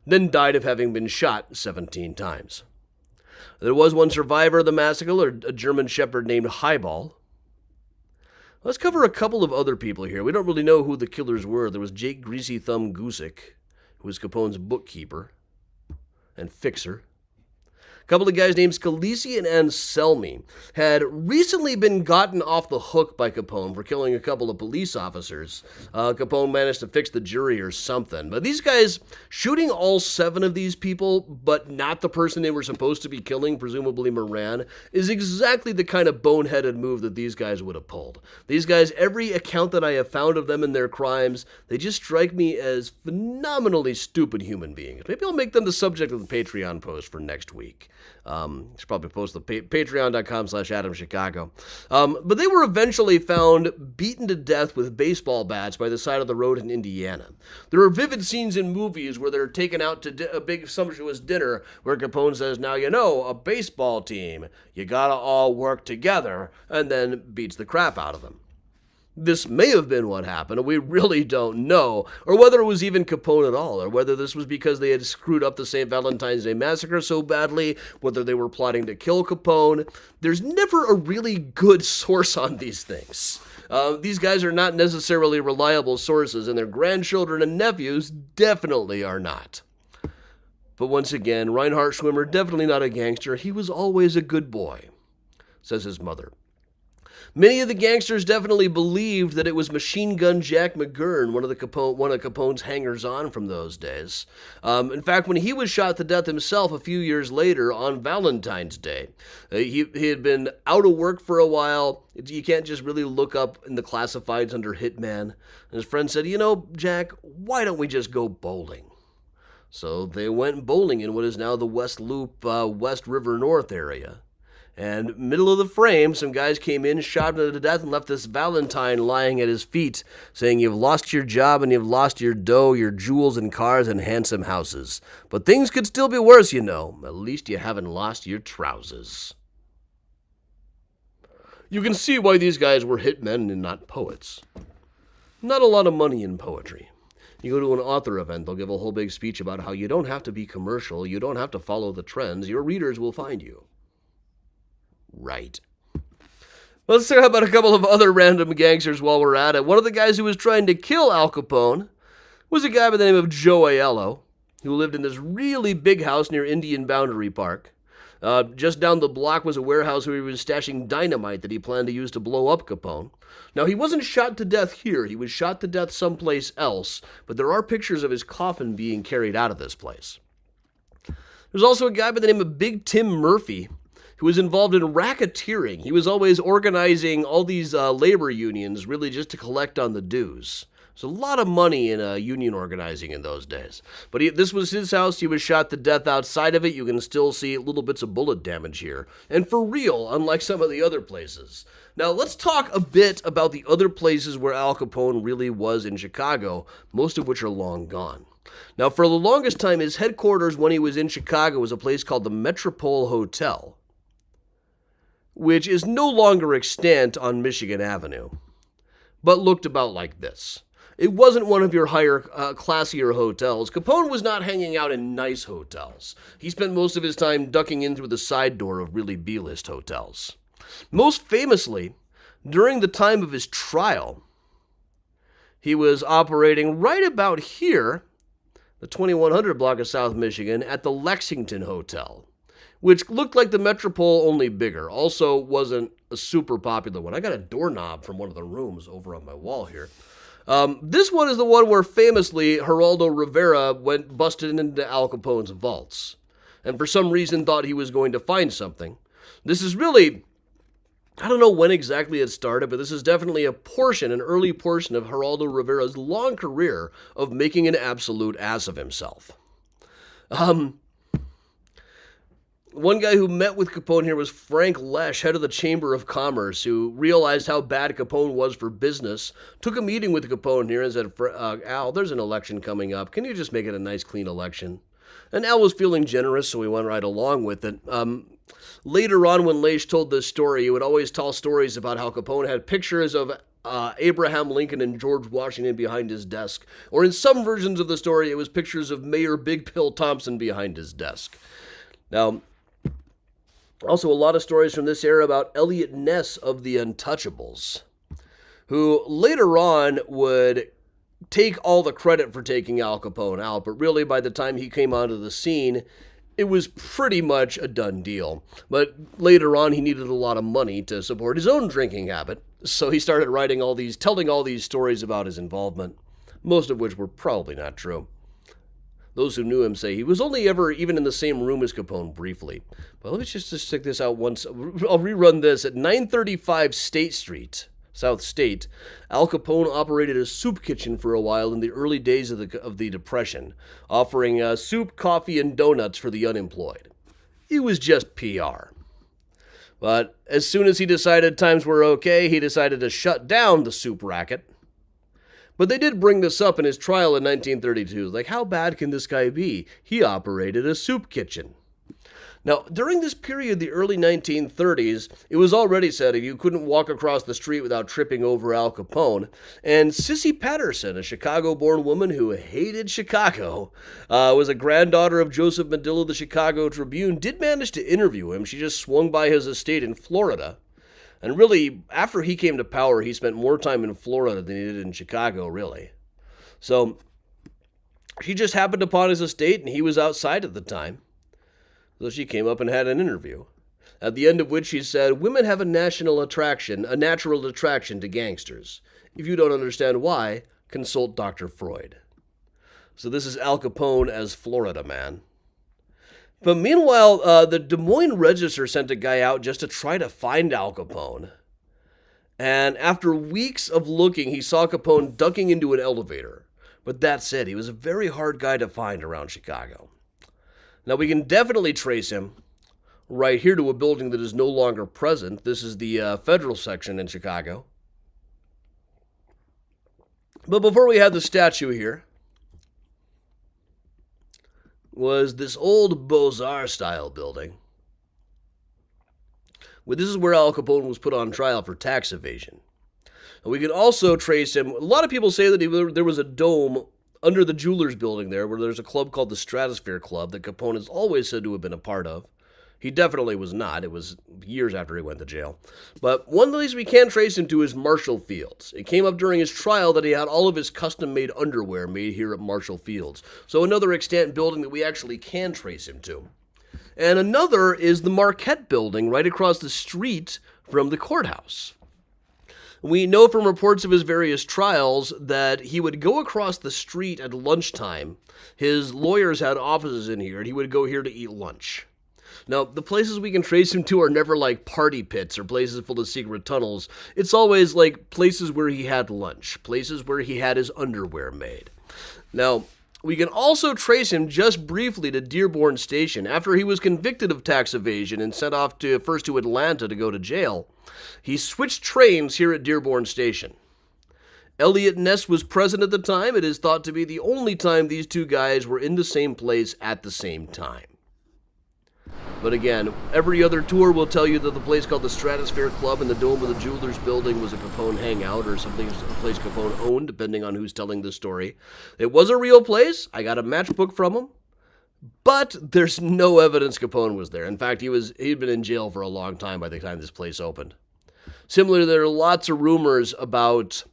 Then died of having been shot 17 times. There was one survivor of the massacre, a German shepherd named Highball. Let's cover a couple of other people here. We don't really know who the killers were. There was Jake Greasy Thumb Gusick, who was Capone's bookkeeper and fixer. A couple of guys named Scalisi and Anselmi had recently been gotten off the hook by Capone for killing a couple of police officers. Capone managed to fix the jury or something. But these guys, shooting all 7 of these people, but not the person they were supposed to be killing, presumably Moran, is exactly the kind of boneheaded move that these guys would have pulled. These guys, every account that I have found of them and their crimes, they just strike me as phenomenally stupid human beings. Maybe I'll make them the subject of the Patreon post for next week. Should probably post the patreon.com/AdamChicago. But they were eventually found beaten to death with baseball bats by the side of the road in Indiana. There are vivid scenes in movies where they're taken out to a big sumptuous dinner where Capone says, "Now, you know, a baseball team, you gotta all work together," and then beats the crap out of them. This may have been what happened, and we really don't know, or whether it was even Capone at all, or whether this was because they had screwed up the St. Valentine's Day Massacre so badly, whether they were plotting to kill Capone. There's never a really good source on these things. These guys are not necessarily reliable sources, and their grandchildren and nephews definitely are not. But once again, Reinhard Schwimmer, definitely not a gangster. He was always a good boy, says his mother. Many of the gangsters definitely believed that it was Machine Gun Jack McGurn, one of Capone's hangers-on from those days. In fact, when he was shot to death himself a few years later on Valentine's Day, he had been out of work for a while. You can't just really look up in the classifieds under Hitman. And his friend said, "You know, Jack, why don't we just go bowling?" So they went bowling in what is now the West Loop, West River North area. And middle of the frame, some guys came in, shot him to death, and left this Valentine lying at his feet, saying, "You've lost your job and you've lost your dough, your jewels and cars and handsome houses. But things could still be worse, you know. At least you haven't lost your trousers." You can see why these guys were hitmen and not poets. Not a lot of money in poetry. You go to an author event, they'll give a whole big speech about how you don't have to be commercial, you don't have to follow the trends, your readers will find you. Right. Let's talk about a couple of other random gangsters while we're at it. One of the guys who was trying to kill Al Capone was a guy by the name of Joe Aiello, who lived in this really big house near Indian Boundary Park. Just down the block was a warehouse where he was stashing dynamite that he planned to use to blow up Capone. Now, he wasn't shot to death here. He was shot to death someplace else, but there are pictures of his coffin being carried out of this place. There's also a guy by the name of Big Tim Murphy, who was involved in racketeering. He was always organizing all these labor unions, really just to collect on the dues. There's a lot of money in union organizing in those days. But this was his house. He was shot to death outside of it. You can still see little bits of bullet damage here. And for real, unlike some of the other places. Now, let's talk a bit about the other places where Al Capone really was in Chicago, most of which are long gone. Now, for the longest time, his headquarters when he was in Chicago was a place called the Metropole Hotel, which is no longer extant on Michigan Avenue, but looked about like this. It wasn't one of your higher, classier hotels. Capone was not hanging out in nice hotels. He spent most of his time ducking in through the side door of really B-list hotels. Most famously, during the time of his trial, he was operating right about here, the 2100 block of South Michigan, at the Lexington Hotel, which looked like the Metropole, only bigger. Also wasn't a super popular one. I got a doorknob from one of the rooms over on my wall here. This one is the one where famously Geraldo Rivera busted into Al Capone's vaults, and for some reason thought he was going to find something. This is really, I don't know when exactly it started, but this is definitely an early portion of Geraldo Rivera's long career of making an absolute ass of himself. One guy who met with Capone here was Frank Lesh, head of the Chamber of Commerce, who realized how bad Capone was for business, took a meeting with Capone here and said, "Al, there's an election coming up. Can you just make it a nice, clean election?" And Al was feeling generous, so he went right along with it. Later on, when Leish told this story, he would always tell stories about how Capone had pictures of Abraham Lincoln and George Washington behind his desk. Or in some versions of the story, it was pictures of Mayor Big Pill Thompson behind his desk. Now, also a lot of stories from this era about Elliot Ness of the Untouchables, who later on would take all the credit for taking Al Capone out, but really by the time he came onto the scene, it was pretty much a done deal. But later on, he needed a lot of money to support his own drinking habit, so he started telling all these stories about his involvement, most of which were probably not true. Those who knew him say he was only ever even in the same room as Capone briefly. But let me just stick this out once. I'll rerun this. At 935 State Street, South State, Al Capone operated a soup kitchen for a while in the early days of the Depression, offering soup, coffee, and donuts for the unemployed. It was just PR. But as soon as he decided times were okay, he decided to shut down the soup racket. But they did bring this up in his trial in 1932. Like, how bad can this guy be? He operated a soup kitchen. Now, during this period, the early 1930s, it was already said you couldn't walk across the street without tripping over Al Capone. And Sissy Patterson, a Chicago-born woman who hated Chicago, was a granddaughter of Joseph Medill of the Chicago Tribune, did manage to interview him. She just swung by his estate in Florida. And really, after he came to power, he spent more time in Florida than he did in Chicago, really. So, she just happened upon his estate, and he was outside at the time. So she came up and had an interview, at the end of which she said, "Women have a natural attraction to gangsters. If you don't understand why, consult Dr. Freud." So this is Al Capone as Florida man. But meanwhile, the Des Moines Register sent a guy out just to try to find Al Capone. And after weeks of looking, he saw Capone ducking into an elevator. But that said, he was a very hard guy to find around Chicago. Now, we can definitely trace him right here to a building that is no longer present. This is the federal section in Chicago. But before we had the statue here, was this old Beaux-Arts style building. Well, this is where Al Capone was put on trial for tax evasion. And we can also trace him. A lot of people say that there was a dome under the Jewelers building there, where there's a club called the Stratosphere Club that Capone is always said to have been a part of. He definitely was not. It was years after he went to jail. But one place we can trace him to is Marshall Fields. It came up during his trial that he had all of his custom-made underwear made here at Marshall Fields. So another extant building that we actually can trace him to. And another is the Marquette building right across the street from the courthouse. We know from reports of his various trials that he would go across the street at lunchtime. His lawyers had offices in here, and he would go here to eat lunch. Now, the places we can trace him to are never like party pits or places full of secret tunnels. It's always like places where he had lunch, places where he had his underwear made. Now, we can also trace him just briefly to Dearborn Station. After he was convicted of tax evasion and sent off first to Atlanta to go to jail, he switched trains here at Dearborn Station. Elliot Ness was present at the time. It is thought to be the only time these two guys were in the same place at the same time. But again, every other tour will tell you that the place called the Stratosphere Club in the dome of the Jewelers building was a Capone hangout or something, a place Capone owned, depending on who's telling the story. It was a real place. I got a matchbook from him. But there's no evidence Capone was there. In fact, he'd been in jail for a long time by the time this place opened. Similarly, there are lots of rumors about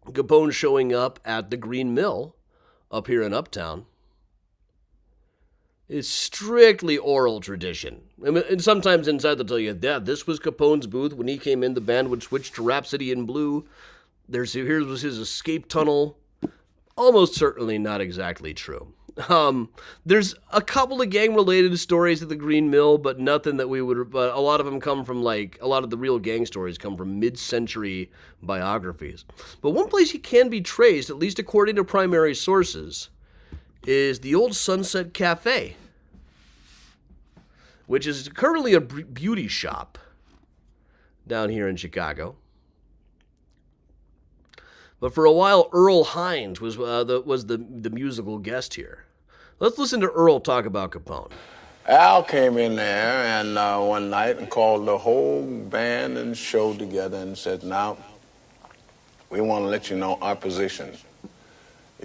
Capone showing up at the Green Mill up here in Uptown. It's strictly oral tradition. And sometimes inside they'll tell you, yeah, this was Capone's booth. When he came in, the band would switch to Rhapsody in Blue. Here was his escape tunnel. Almost certainly not exactly true. There's a couple of gang-related stories at the Green Mill, but nothing that but a lot of them come from, a lot of the real gang stories come from mid-century biographies. But one place he can be traced, at least according to primary sources, is the old Sunset Cafe, which is currently a beauty shop down here in Chicago. But for a while, Earl Hines was the musical guest here. Let's listen to Earl talk about Capone. Al came in there and one night and called the whole band and show together and said, now, we want to let you know our position.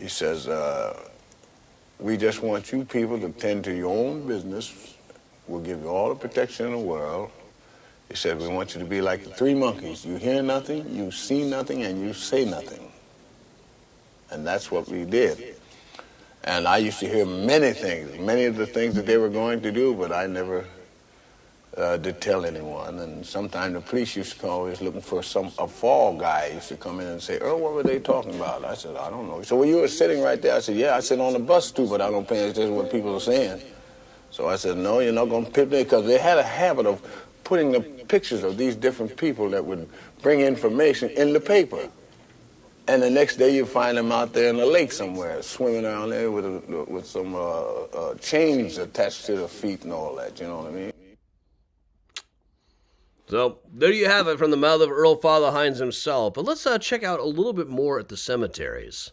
He says, we just want you people to tend to your own business. We'll give you all the protection in the world. He said, we want you to be like the three monkeys. You hear nothing, you see nothing, and you say nothing. And that's what we did. And I used to hear many things, many of the things that they were going to do, but I never did tell anyone. And sometimes the police used to come always looking for a fall guy. Used to come in and say, Earl, what were they talking about? I said, I don't know. So, well, you were sitting right there. I said, yeah, I sit on the bus too, but I don't pay attention to what people are saying. So I said, no, you're not going to pick me, because they had a habit of putting the pictures of these different people that would bring information in the paper. And the next day you find them out there in the lake somewhere, swimming around there with some chains attached to their feet and all that, you know what I mean? So, there you have it from the mouth of Earl Father Hines himself. But let's check out a little bit more at the cemeteries.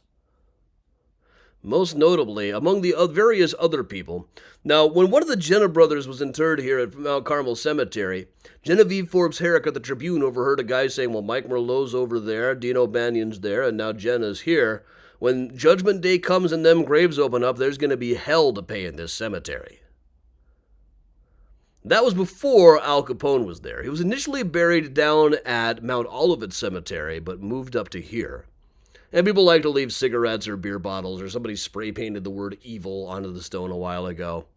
Most notably, among the various other people. Now, when one of the Jenna brothers was interred here at Mount Carmel Cemetery, Genevieve Forbes Herrick at the Tribune overheard a guy saying, well, Mike Merlot's over there, Dino Banion's there, and now Jenna's here. When Judgment Day comes and them graves open up, there's going to be hell to pay in this cemetery. That was before Al Capone was there. He was initially buried down at Mount Olivet Cemetery, but moved up to here. And people like to leave cigarettes or beer bottles, or somebody spray painted the word evil onto the stone a while ago.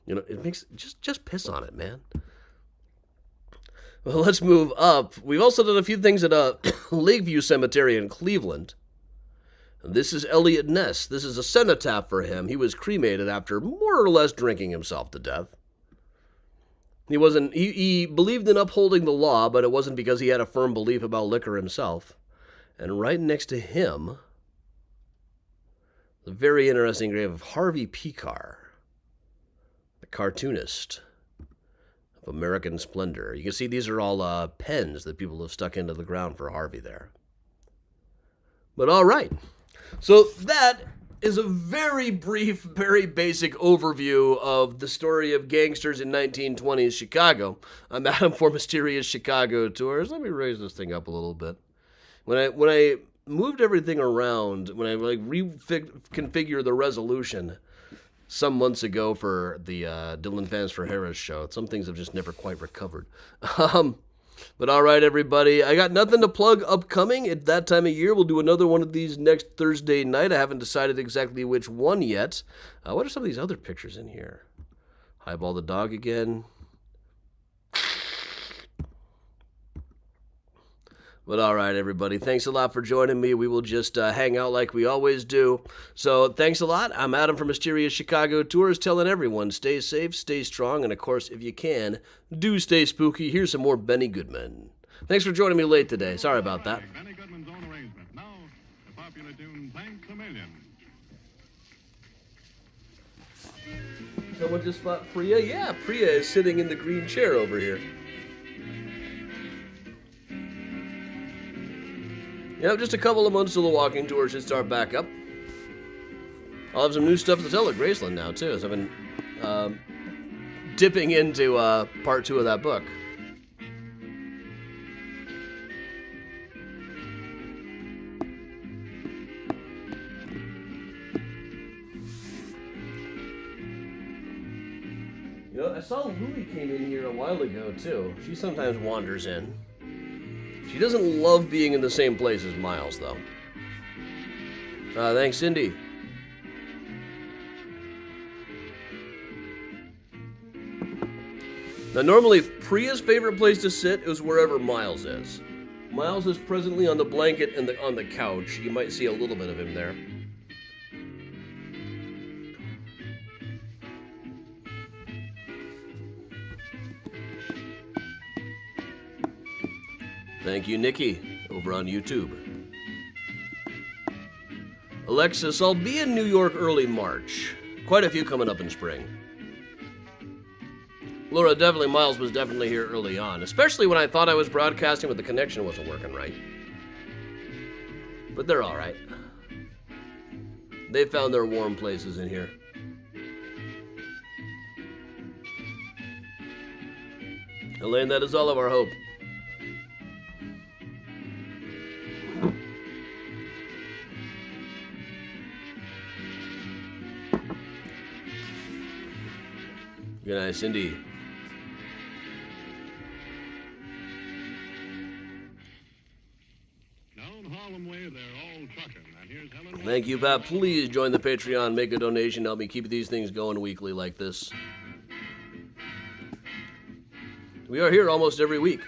You know, it makes, just piss on it, man. Well, let's move up. We've also done a few things at Lakeview Cemetery in Cleveland. This is Elliot Ness. This is a cenotaph for him. He was cremated after more or less drinking himself to death. He believed in upholding the law, but it wasn't because he had a firm belief about liquor himself. And right next to him, the very interesting grave of Harvey Pekar, the cartoonist of American Splendor. You can see these are all pens that people have stuck into the ground for Harvey there. But all right. So that is a very brief, very basic overview of the story of gangsters in 1920s Chicago. I'm Adam for Mysterious Chicago Tours. Let me raise this thing up a little bit. When I moved everything around, when I reconfigured the resolution some months ago for the Dylan Fans for Harris show, some things have just never quite recovered. But all right, everybody, I got nothing to plug upcoming at that time of year. We'll do another one of these next Thursday night. I haven't decided exactly which one yet. What are some of these other pictures in here? Highball the dog again. But all right, everybody, thanks a lot for joining me. We will just hang out like we always do. So thanks a lot. I'm Adam from Mysterious Chicago Tours, telling everyone, stay safe, stay strong, and of course, if you can, do stay spooky. Here's some more Benny Goodman. Thanks for joining me late today. Sorry about that. Benny Goodman's own arrangement. Now, the popular tune, Thanks a Million. Someone just spot Priya? Yeah, Priya is sitting in the green chair over here. Yep, just a couple of months till the walking tour should start back up. I'll have some new stuff to tell at Graceland now, too, so I've been dipping into part 2 of that book. You know, I saw Louie came in here a while ago, too. She sometimes wanders in. She doesn't love being in the same place as Miles, though. Thanks, Cindy. Now, normally, Priya's favorite place to sit is wherever Miles is. Miles is presently on the blanket and on the couch. You might see a little bit of him there. Thank you, Nikki, over on YouTube. Alexis, I'll be in New York early March. Quite a few coming up in spring. Laura, definitely, Miles was definitely here early on, especially when I thought I was broadcasting but the connection wasn't working right. But they're all right. They found their warm places in here. Elaine, that is all of our hope. Good night, Cindy. Down Harlem Way, they're all trucking. And here's Helen. Thank you, Pat. Please join the Patreon. Make a donation. Help me keep these things going weekly like this. We are here almost every week.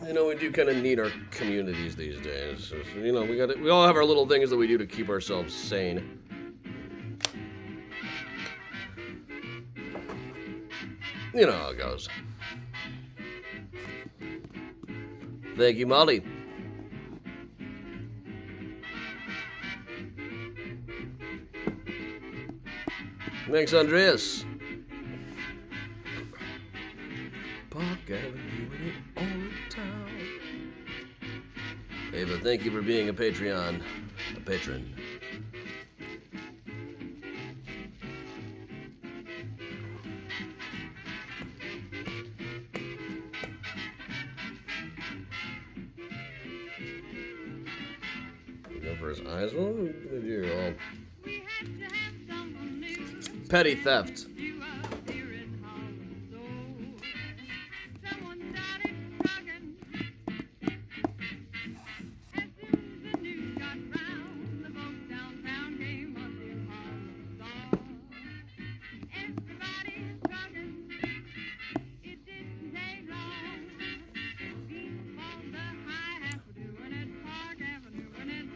You know, we do kind of need our communities these days. You know, we all have our little things that we do to keep ourselves sane. You know how it goes. Thank you, Molly. Thanks, Andreas. Park Avenue in the old town. Ava, thank you for being a patron. For his eyes. What are we gonna do? Petty theft.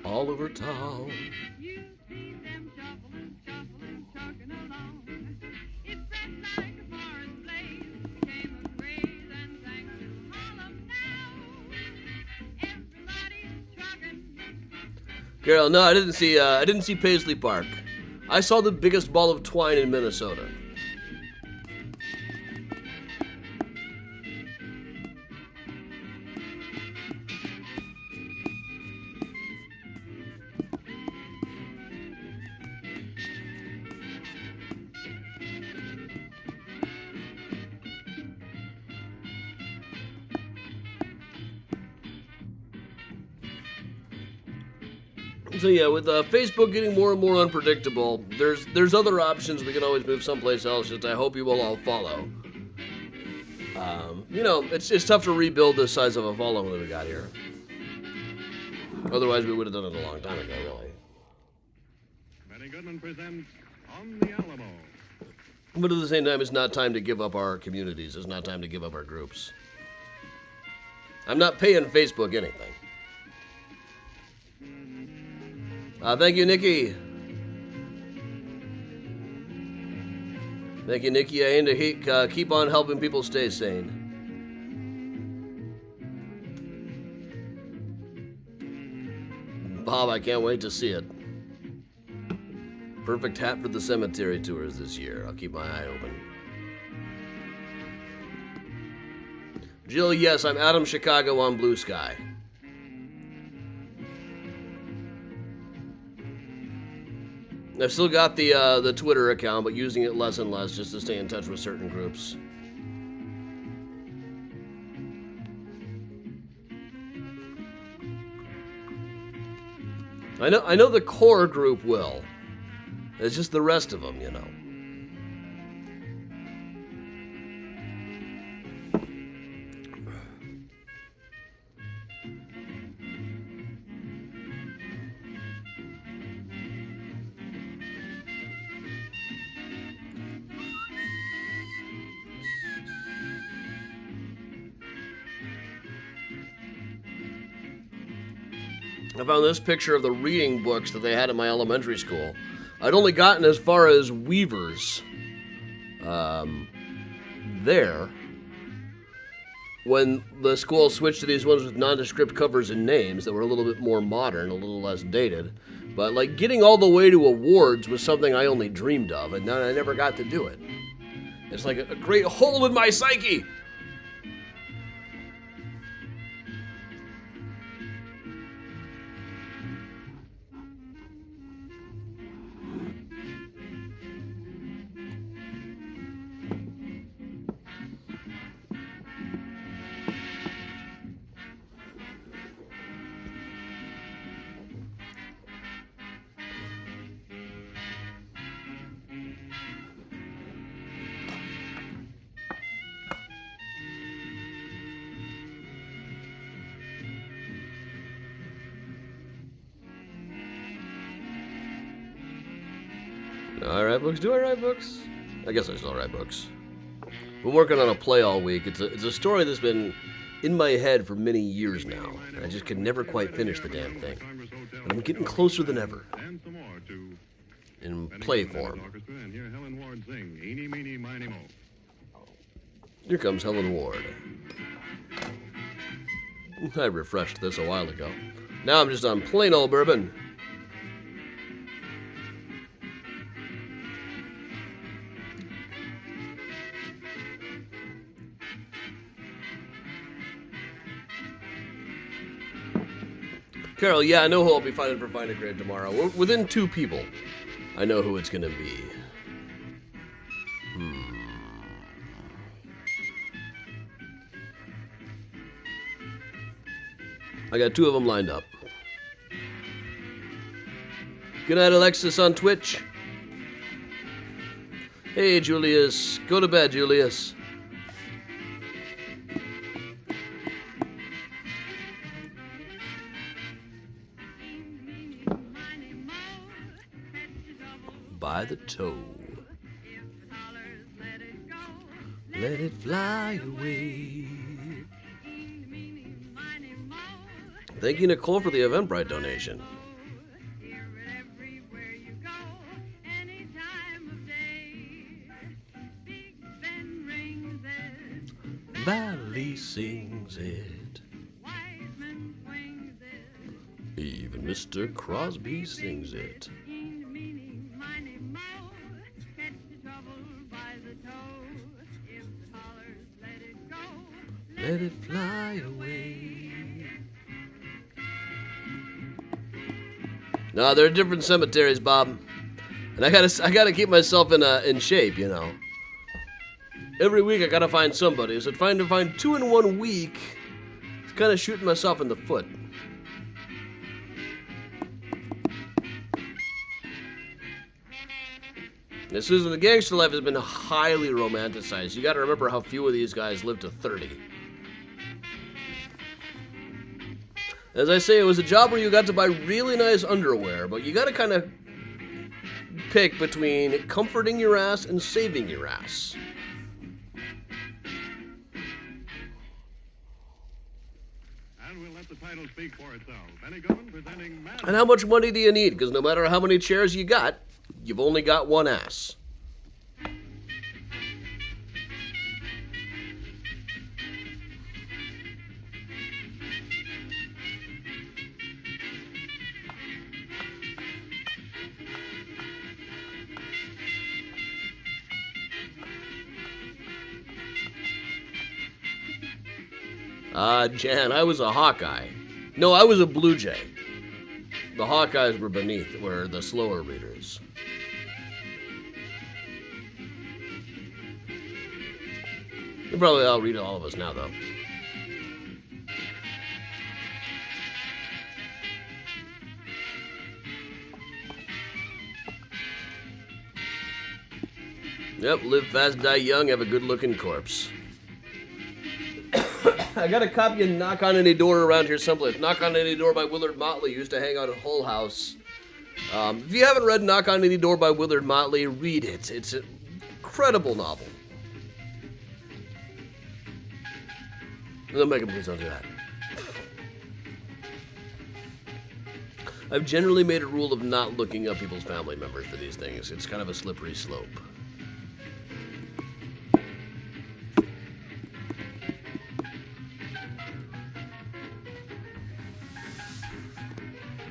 All over town. You see them shuffling, trucking along. It spread like a forest blaze, became a craze and sang to Harlem now. Everybody's trucking. Carol, no, I didn't see Paisley Park. I saw the biggest ball of twine in Minnesota. So yeah, with Facebook getting more and more unpredictable, there's other options. We can always move someplace else. Just I hope you will all follow. You know, it's tough to rebuild the size of a following that we got here. Otherwise, we would have done it a long time ago, really. Benny Goodman presents On the Alamo. But at the same time, it's not time to give up our communities. It's not time to give up our groups. I'm not paying Facebook anything. Thank you, Nikki. Thank you, Nikki. I aim to keep on helping people stay sane. Bob, I can't wait to see it. Perfect hat for the cemetery tours this year. I'll keep my eye open. Jill, yes, I'm Adam Chicago on Blue Sky. I've still got the Twitter account, but using it less and less just to stay in touch with certain groups. I know the core group will. It's just the rest of them, you know. I found this picture of the reading books that they had at my elementary school. I'd only gotten as far as Weavers there when the school switched to these ones with nondescript covers and names that were a little bit more modern, a little less dated. But like getting all the way to awards was something I only dreamed of, and then I never got to do it. It's like a great hole in my psyche. I write books? Do I write books? I guess I still write books. Been working on a play all week. It's a story that's been in my head for many years now. I just could never quite finish the damn thing. But I'm getting closer than ever. And some more to In Benny play Goodman form. Orchestra, and hear Helen Ward sing Eeny, Meeny, Miny, Mo. Here comes Helen Ward. I refreshed this a while ago. Now I'm just on plain old bourbon. Carol, yeah, I know who I'll be finding for Find a Grave tomorrow. We're within 2 people. I know who it's gonna be. I got 2 of them lined up. Good night, Alexis on Twitch. Hey, Julius. Go to bed, Julius. By the toe. Let it fly away. Thank you, Nicole, for the Eventbrite donation. Valley sings it. Even Mr. Crosby sings it. Let it fly away. No, there are different cemeteries, Bob, and I gotta keep myself in shape, you know. Every week I gotta find somebody. So trying to find 2 in 1 week, it's kind of shooting myself in the foot. Now, Susan, the gangster life has been highly romanticized. You gotta remember how few of these guys live to 30. As I say, it was a job where you got to buy really nice underwear, but you gotta kind of pick between comforting your ass and saving your ass. And we'll let the title speak for itself. Benny Goodman presenting Madam. And how much money do you need? Because no matter how many chairs you got, you've only got one ass. Jan, I was a Hawkeye. No, I was a Blue Jay. The Hawkeyes were beneath, were the slower readers. They'll probably outread all of us now, though. Yep, live fast, die young, have a good-looking corpse. I got a copy of Knock on Any Door around here someplace. Knock on Any Door by Willard Motley. Used to hang out at Hull House. If you haven't read Knock on Any Door by Willard Motley, read it. It's an incredible novel. No, Megan, please don't do that. I've generally made a rule of not looking up people's family members for these things. It's kind of a slippery slope.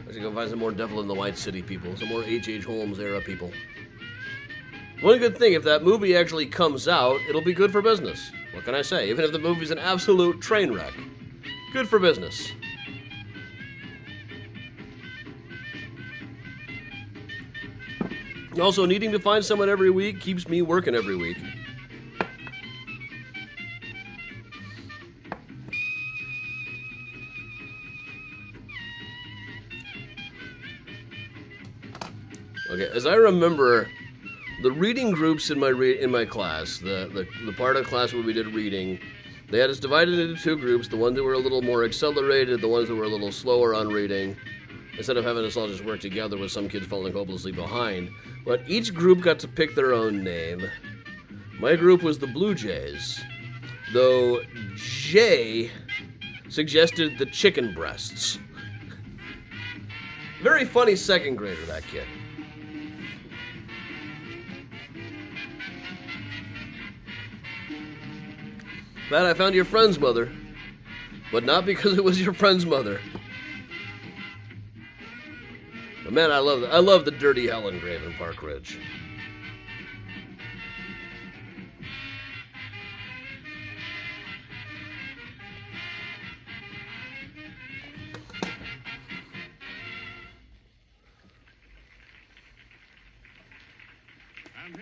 I should go find some more Devil in the White City people, some more H.H. Holmes era people. One good thing, if that movie actually comes out, it'll be good for business. What can I say? Even if the movie's an absolute train wreck. Good for business. Also, needing to find someone every week keeps me working every week. Okay, as I remember, the reading groups in my class, the part of the class where we did reading, they had us divided into 2 groups, the ones that were a little more accelerated, the ones that were a little slower on reading. instead of having us all just work together with some kids falling hopelessly behind. But each group got to pick their own name. My group was the Blue Jays, though Jay suggested the Chicken Breasts. Very funny second grader, that kid. Matt, I found your friend's mother, but not because it was your friend's mother. But man, I love the dirty Helen grave in Park Ridge.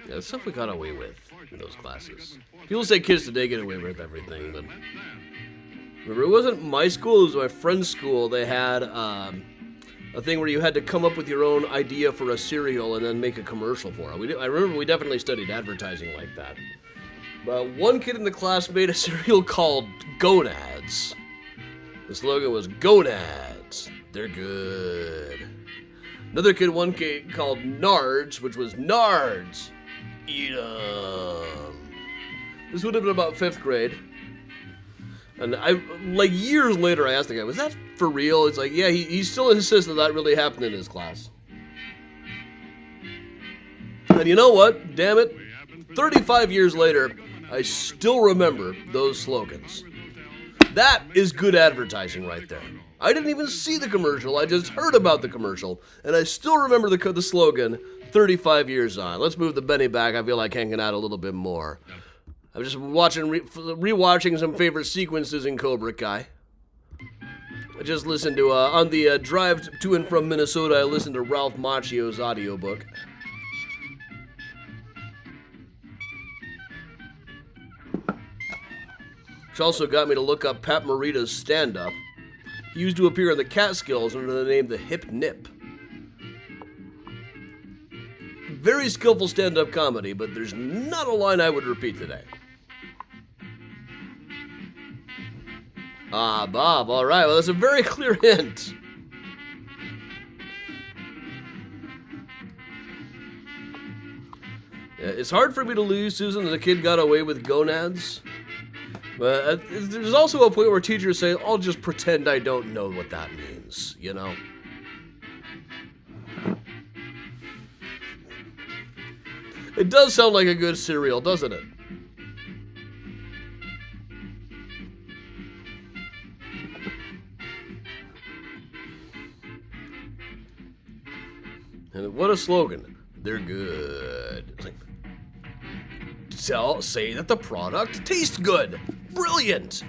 Yeah, the stuff we got away with in those classes. People say kids today get away with everything, but remember, it wasn't my school, it was my friend's school. They had a thing where you had to come up with your own idea for a cereal and then make a commercial for it. I remember we definitely studied advertising like that. But one kid in the class made a cereal called Gonads. The slogan was, Gonads, they're good. Another kid, one kid called Nards, which was Nards, eat 'em. This would have been about 5th grade. And like years later, I asked the guy, was that for real? It's like, yeah, he still insists that really happened in his class. And you know what? Damn it. 35 years later, I still remember those slogans. That is good advertising right there. I didn't even see the commercial. I just heard about the commercial. And I still remember the slogan 35 years on. Let's move the Benny back. I feel like hanging out a little bit more. I'm just rewatching some favorite sequences in Cobra Kai. I just listened to, on the drive to and from Minnesota, I listened to Ralph Macchio's audiobook. Which also got me to look up Pat Morita's stand-up. He used to appear in the Catskills under the name The Hip Nip. Very skillful stand-up comedy, but there's not a line I would repeat today. Ah, Bob, all right. Well, that's a very clear hint. Yeah, it's hard for me to lose, Susan, that the kid got away with gonads. But there's also a point where teachers say, I'll just pretend I don't know what that means, you know? It does sound like a good cereal, doesn't it? And what a slogan. They're good. It's like, say that the product tastes good. Brilliant.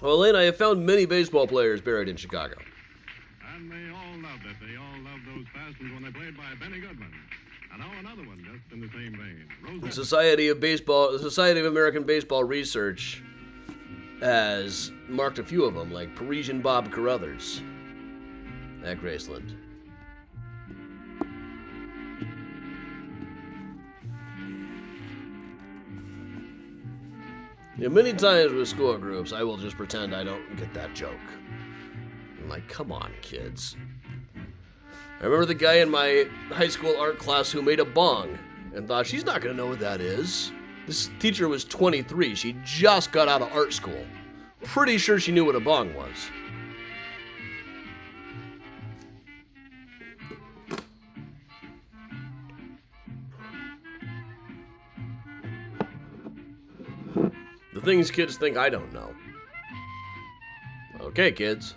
Well, Elaine, I have found many baseball players buried in Chicago. And they all loved it. They all loved those Bastards when they played by Benny Goodman. And now another one just in the same vein. The Society of American Baseball Research has marked a few of them, like Parisian Bob Carruthers at Graceland. Yeah, many times with school groups, I will just pretend I don't get that joke. I'm like, come on, kids. I remember the guy in my high school art class who made a bong and thought, she's not going to know what that is. This teacher was 23. She just got out of art school. Pretty sure she knew what a bong was. The things kids think I don't know. Okay, kids.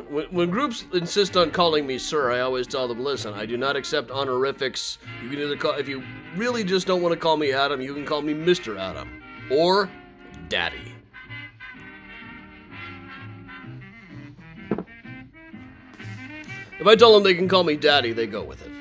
When groups insist on calling me sir, I always tell them, listen, I do not accept honorifics. You can either call, if you really just don't want to call me Adam, you can call me Mr. Adam. Or Daddy. If I tell them they can call me Daddy, they go with it.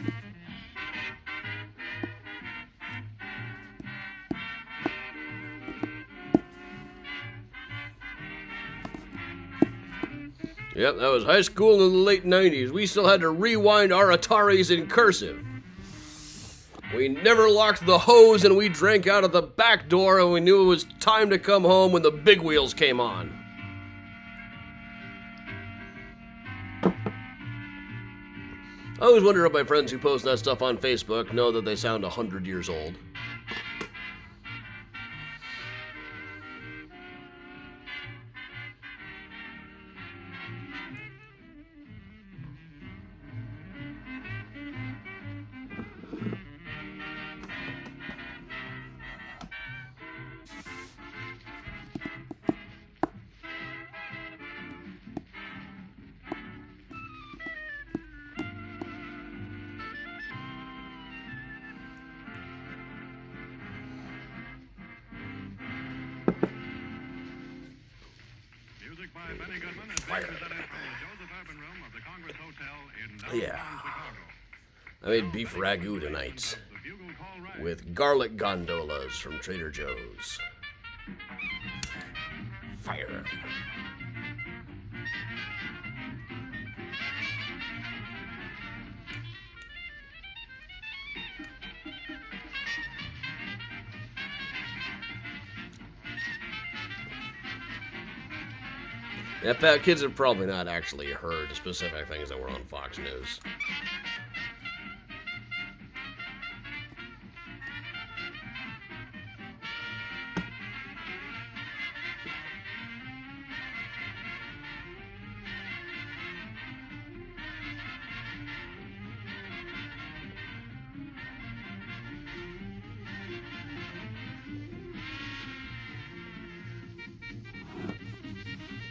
Yep, that was high school in the late 90s. We still had to rewind our Ataris in cursive. We never locked the hose, and we drank out of the back door, and we knew it was time to come home when the big wheels came on. I always wonder if my friends who post that stuff on Facebook know that they sound 100 years old. Music by Benny Goodman is being presented from the Joseph Urban Room of the Congress Hotel in downtown Chicago. I made beef ragu tonight The bugle call Wright. with garlic gondolas from Trader Joe's. Fire. Yeah, Pat, kids have probably not actually heard specific things that were on Fox News.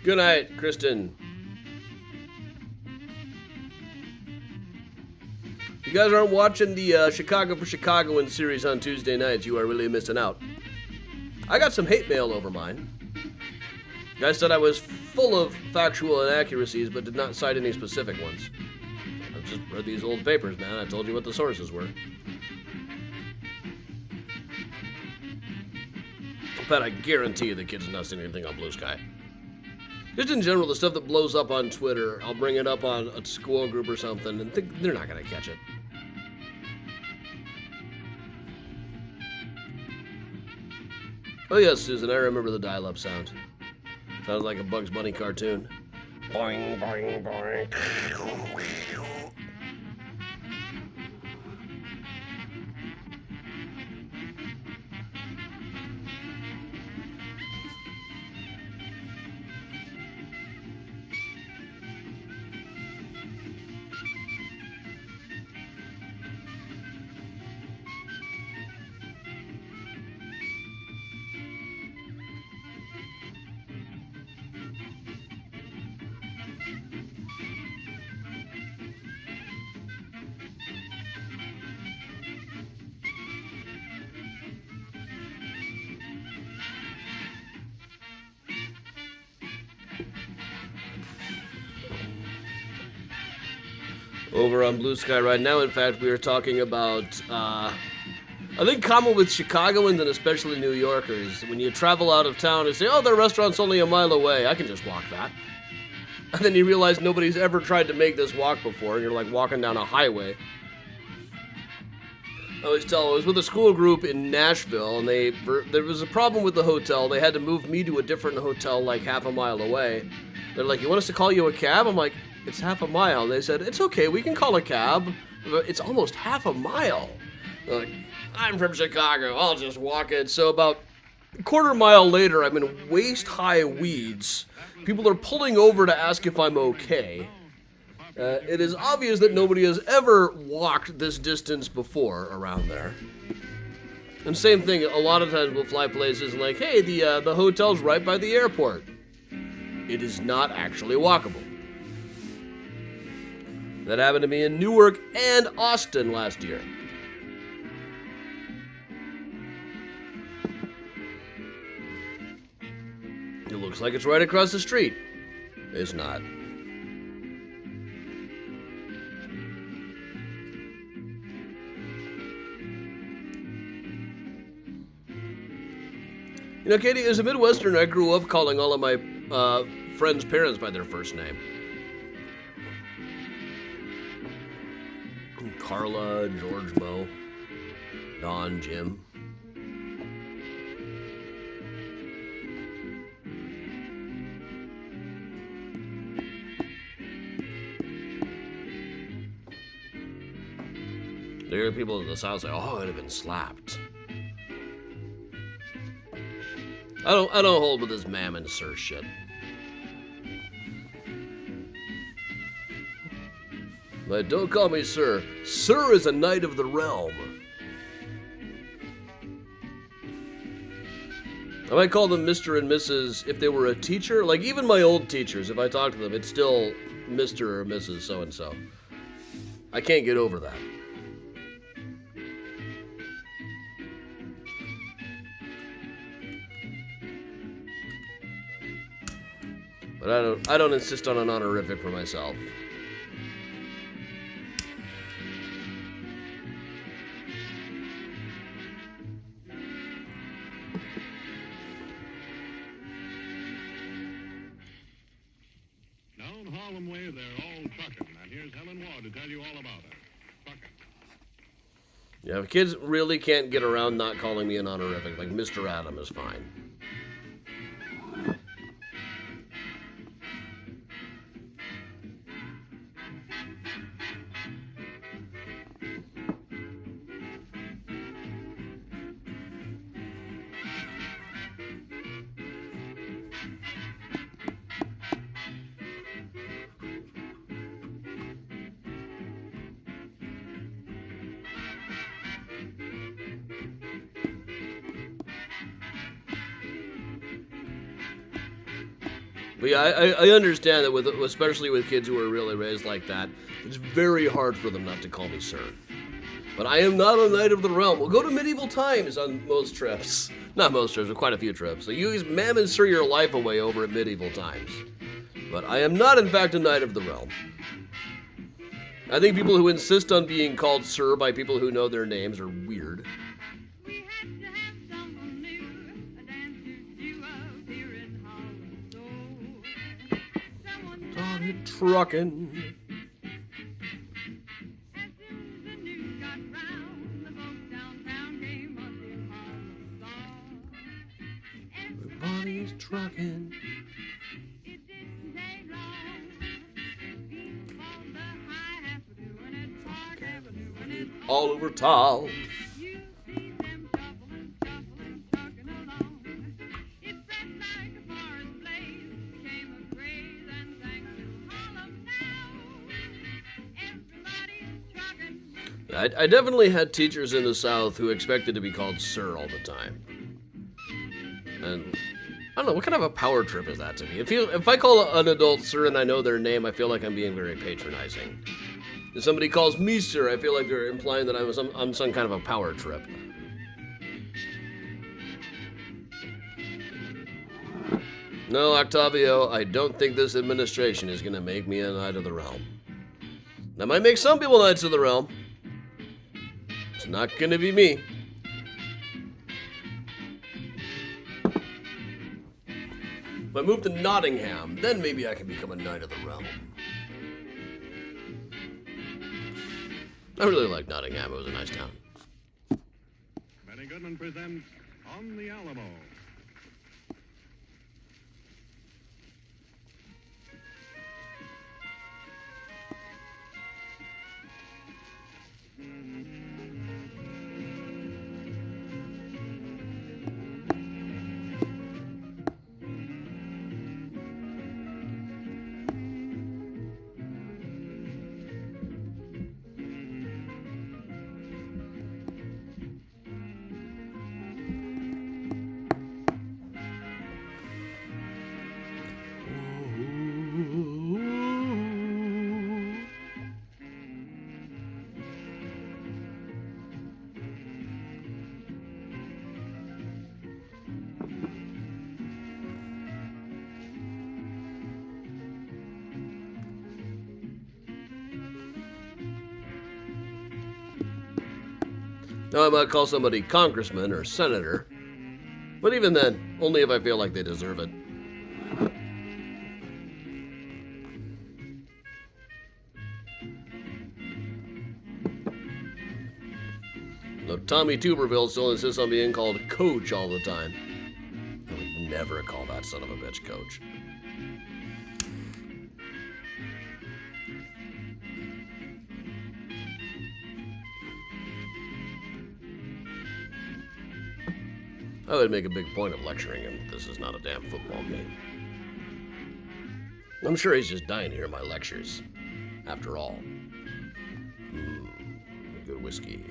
Good night, Kristen. If you guys aren't watching the Chicago for Chicagoland series on Tuesday nights, you are really missing out. I got some hate mail over mine. Guys said I was full of factual inaccuracies, but did not cite any specific ones. I just read these old papers, man. I told you what the sources were. But I guarantee you the kid's not seen anything on Blue Sky. Just in general, the stuff that blows up on Twitter, I'll bring it up on a school group or something, and they're not going to catch it. Oh yes, Susan, I remember the dial-up sound. Sounded like a Bugs Bunny cartoon. Boing, boing, boing. Over on Blue Sky right now, in fact, we are talking about, I think common with Chicagoans and especially New Yorkers, when you travel out of town and say, oh, their restaurant's only a mile away, I can just walk that. And then you realize nobody's ever tried to make this walk before, and you're like walking down a highway. I always tell, I was with a school group in Nashville, and there was a problem with the hotel. They had to move me to a different hotel like half a mile away. They're like, you want us to call you a cab? I'm like, it's half a mile. They said, it's okay, we can call a cab. It's almost half a mile. They're like, I'm from Chicago, I'll just walk it. So about a quarter mile later, I'm in waist-high weeds. People are pulling over to ask if I'm okay. It is obvious that nobody has ever walked this distance before around there. And same thing, a lot of times we'll fly places and like, hey, the hotel's right by the airport. It is not actually walkable. That happened to me in Newark and Austin last year. It looks like it's right across the street. It's not. You know, Katie, as a Midwesterner, I grew up calling all of my friends' parents by their first name. Carla, George, Mo, Don, Jim. There are people in the South say, "Oh, I'd have been slapped." I don't hold with this ma'am and sir shit. But don't call me sir. Sir is a knight of the realm. I might call them Mr. and Mrs. if they were a teacher. Like, even my old teachers, if I talk to them, it's still Mr. or Mrs. so-and-so. I can't get over that. But I don't insist on an honorific for myself. Down Harlem Way, they're all trucking. And here's Helen Ward to tell you all about it. Trucking. Yeah, if kids really can't get around not calling me an honorific, like Mr. Adam is fine. But yeah, I understand that especially with kids who are really raised like that, it's very hard for them not to call me sir. But I am not a knight of the realm. We'll go to medieval times on most trips. Not most trips, but quite a few trips. So you use ma'am and sir your life away over at medieval times. But I am not, in fact, a knight of the realm. I think people who insist on being called sir by people who know their names are weird. We had to have someone new, a dancer duo here in Harlem. So, someone Started trucking. as soon as the news got round, the folks downtown came up in Harlem song. Everybody's trucking. It didn't take long. People bought the hi-hat for doing it, Park Avenue, and it All over town. you see them shuffling, shuffling, trucking along. It spread like a forest blaze, became a craze, and thanks to Harlem now, everybody's trucking. I definitely had teachers in the South who expected to be called sir all the time. And I don't know, what kind of a power trip is that to me? If I call an adult sir and I know their name, I feel like I'm being very patronizing. If somebody calls me sir, I feel like they're implying that I'm some kind of a power trip. No, Octavio, I don't think this administration is going to make me a knight of the realm. That might make some people knights of the realm. It's not going to be me. If I move to Nottingham, then maybe I can become a knight of the realm. I really like Nottingham. It was a nice town. Benny Goodman presents On the Alamo. Now, I might call somebody congressman or senator, but even then, only if I feel like they deserve it. Though Tommy Tuberville still insists on being called Coach all the time. I would never call that son of a bitch Coach. I would make a big point of lecturing him. This is not a damn football game. I'm sure he's just dying to hear my lectures. After all. Good whiskey.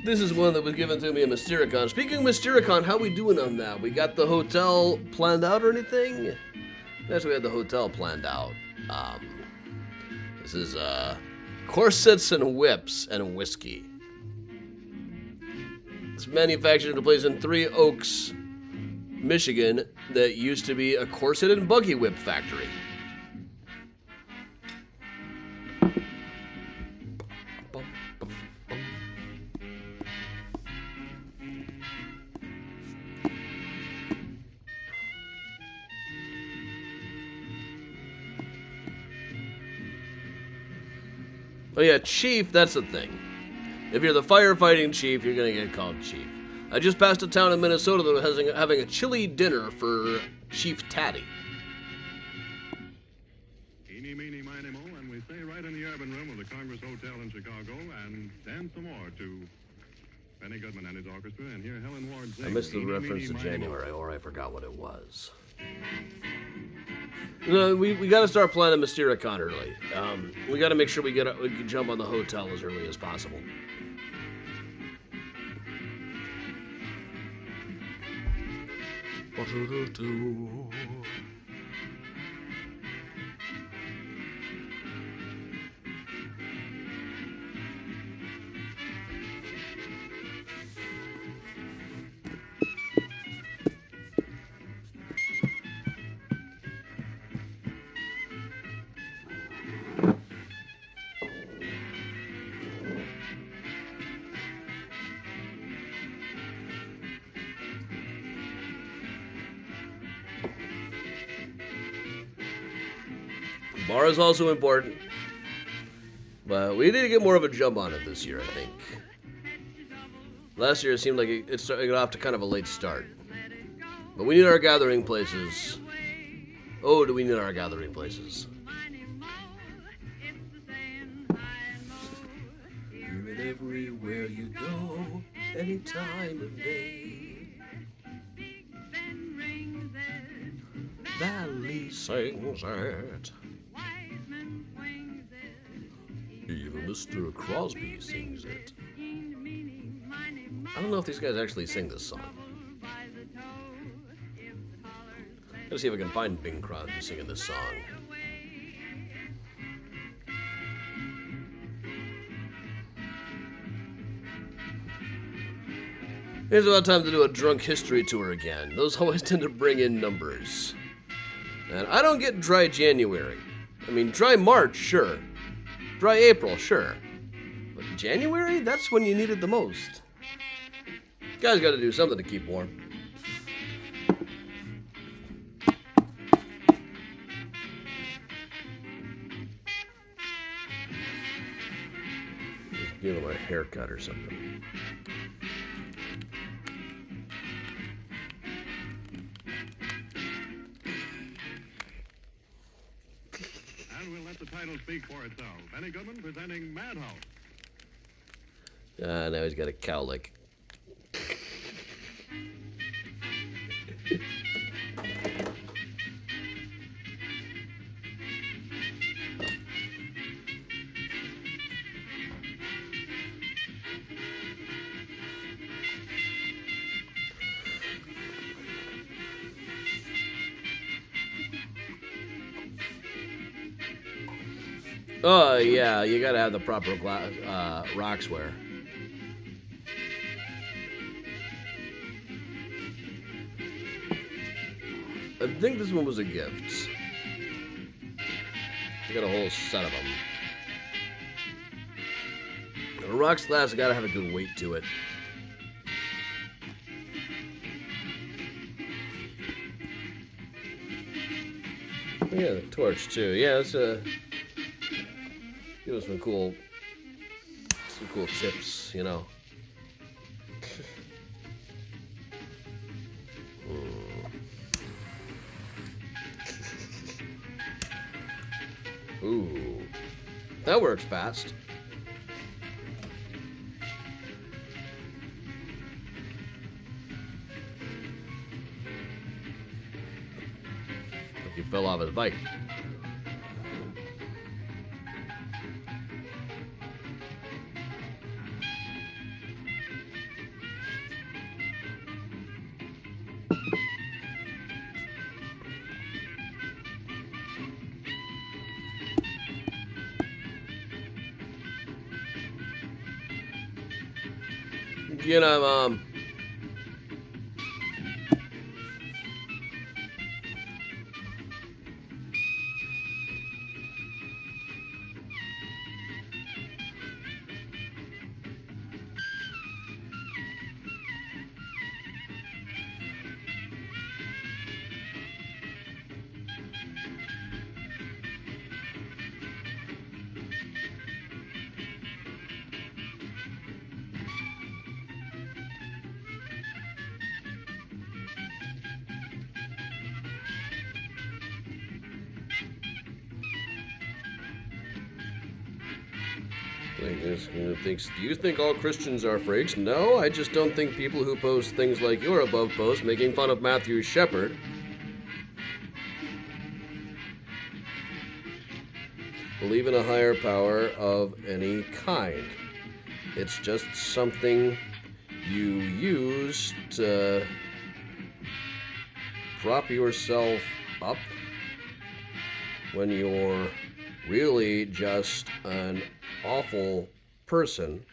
This is one that was given to me in Mystericon. Speaking of Mystericon, how we doing on that? We got the hotel planned out or anything? Yes, we had the hotel planned out. This is corsets and whips and whiskey. It's manufactured in a place in Three Oaks, Michigan, that used to be a corset and buggy whip factory. Oh yeah, Chief, that's the thing. If you're the firefighting chief, you're gonna get called Chief. I just passed a town in Minnesota that was having a chili dinner for Chief Tatty. Eeny, meeny, miny, mo, and we stay right in the urban room of the Congress Hotel in Chicago and dance some more to Benny Goodman and his orchestra, and hear Helen Ward sing. I missed the Eeny, reference meeny, to miny, mo. January, or I forgot what it was. No, we got to start planning Mystericon early. We got to make sure we can jump on the hotel as early as possible. Bar is also important, but we need to get more of a jump on it this year, I think. Last year it seemed like it got off to kind of a late start. But we need our gathering places. Oh, do we need our gathering places? Hear it everywhere you go, any time of day. Valley sings it. Even Mr. Crosby sings it. I don't know if these guys actually sing this song. Let's see if I can find Bing Crosby singing this song. Here's about time to do a drunk history tour again. Those always tend to bring in numbers. And I don't get dry January. I mean, dry March, sure. Dry April, sure. But January, that's when you need it the most. Guys gotta do something to keep warm. Just give him a haircut or something. And we'll let the title speak for itself. Benny Goodman presenting Madhouse. Now he's got a cowlick. Oh, yeah, you gotta have the proper Roxware. I think this one was a gift. I got a whole set of them. A rocks glass gotta have a good weight to it. Oh, yeah, the torch too. Yeah, it's a. Give us some Some cool tips, you know. Ooh. That works fast. He fell off his bike. You know, do you think all Christians are freaks? No, I just don't think people who post things like your above post making fun of Matthew Shepard believe in a higher power of any kind. It's just something you use to prop yourself up when you're really just an awful person.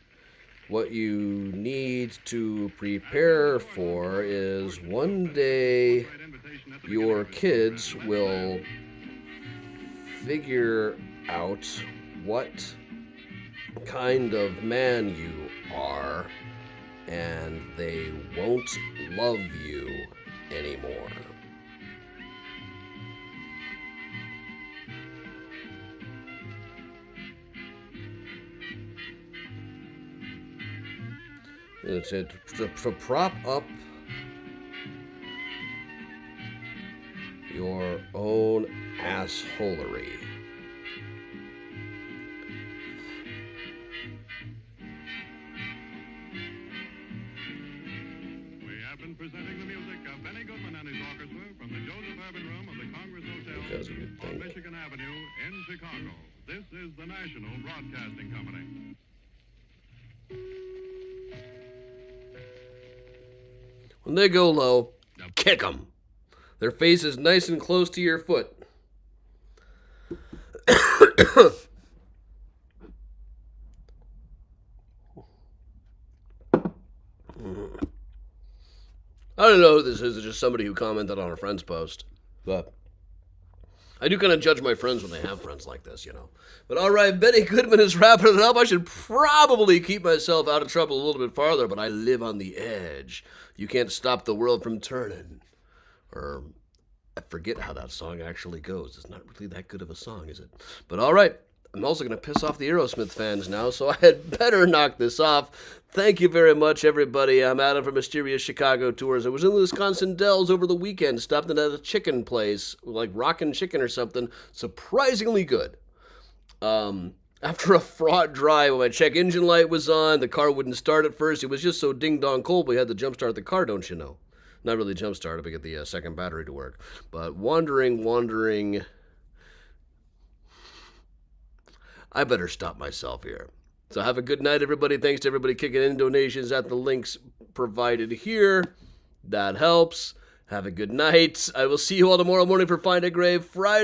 What you need to prepare for is one day your kids will figure out what kind of man you are, and they won't love you anymore. It's to prop up your own assholery. We have been presenting the music of Benny Goodman and his orchestra from the Joseph Urban Room of the Congress Hotel Because you would on think. Michigan Avenue in Chicago. This is the National Broadcasting Company. When they go low, kick them. Their face is nice and close to your foot. I don't know who this is. It's just somebody who commented on a friend's post. But I do kind of judge my friends when they have friends like this, you know. But all right, Benny Goodman is wrapping it up. I should probably keep myself out of trouble a little bit farther, but I live on the edge. You can't stop the world from turning. Or I forget how that song actually goes. It's not really that good of a song, is it? But all right. I'm also going to piss off the Aerosmith fans now, so I had better knock this off. Thank you very much, everybody. I'm Adam from Mysterious Chicago Tours. I was in the Wisconsin Dells over the weekend, stopped in at a chicken place, like Rockin' Chicken or something. Surprisingly good. After a fraught drive, when my check engine light was on, the car wouldn't start at first. It was just so ding-dong cold, we had to jump-start the car, don't you know? Not really jump-start it, but get the second battery to work. But wandering... I better stop myself here. So have a good night, everybody. Thanks to everybody kicking in donations at the links provided here. That helps. Have a good night. I will see you all tomorrow morning for Find a Grave Friday.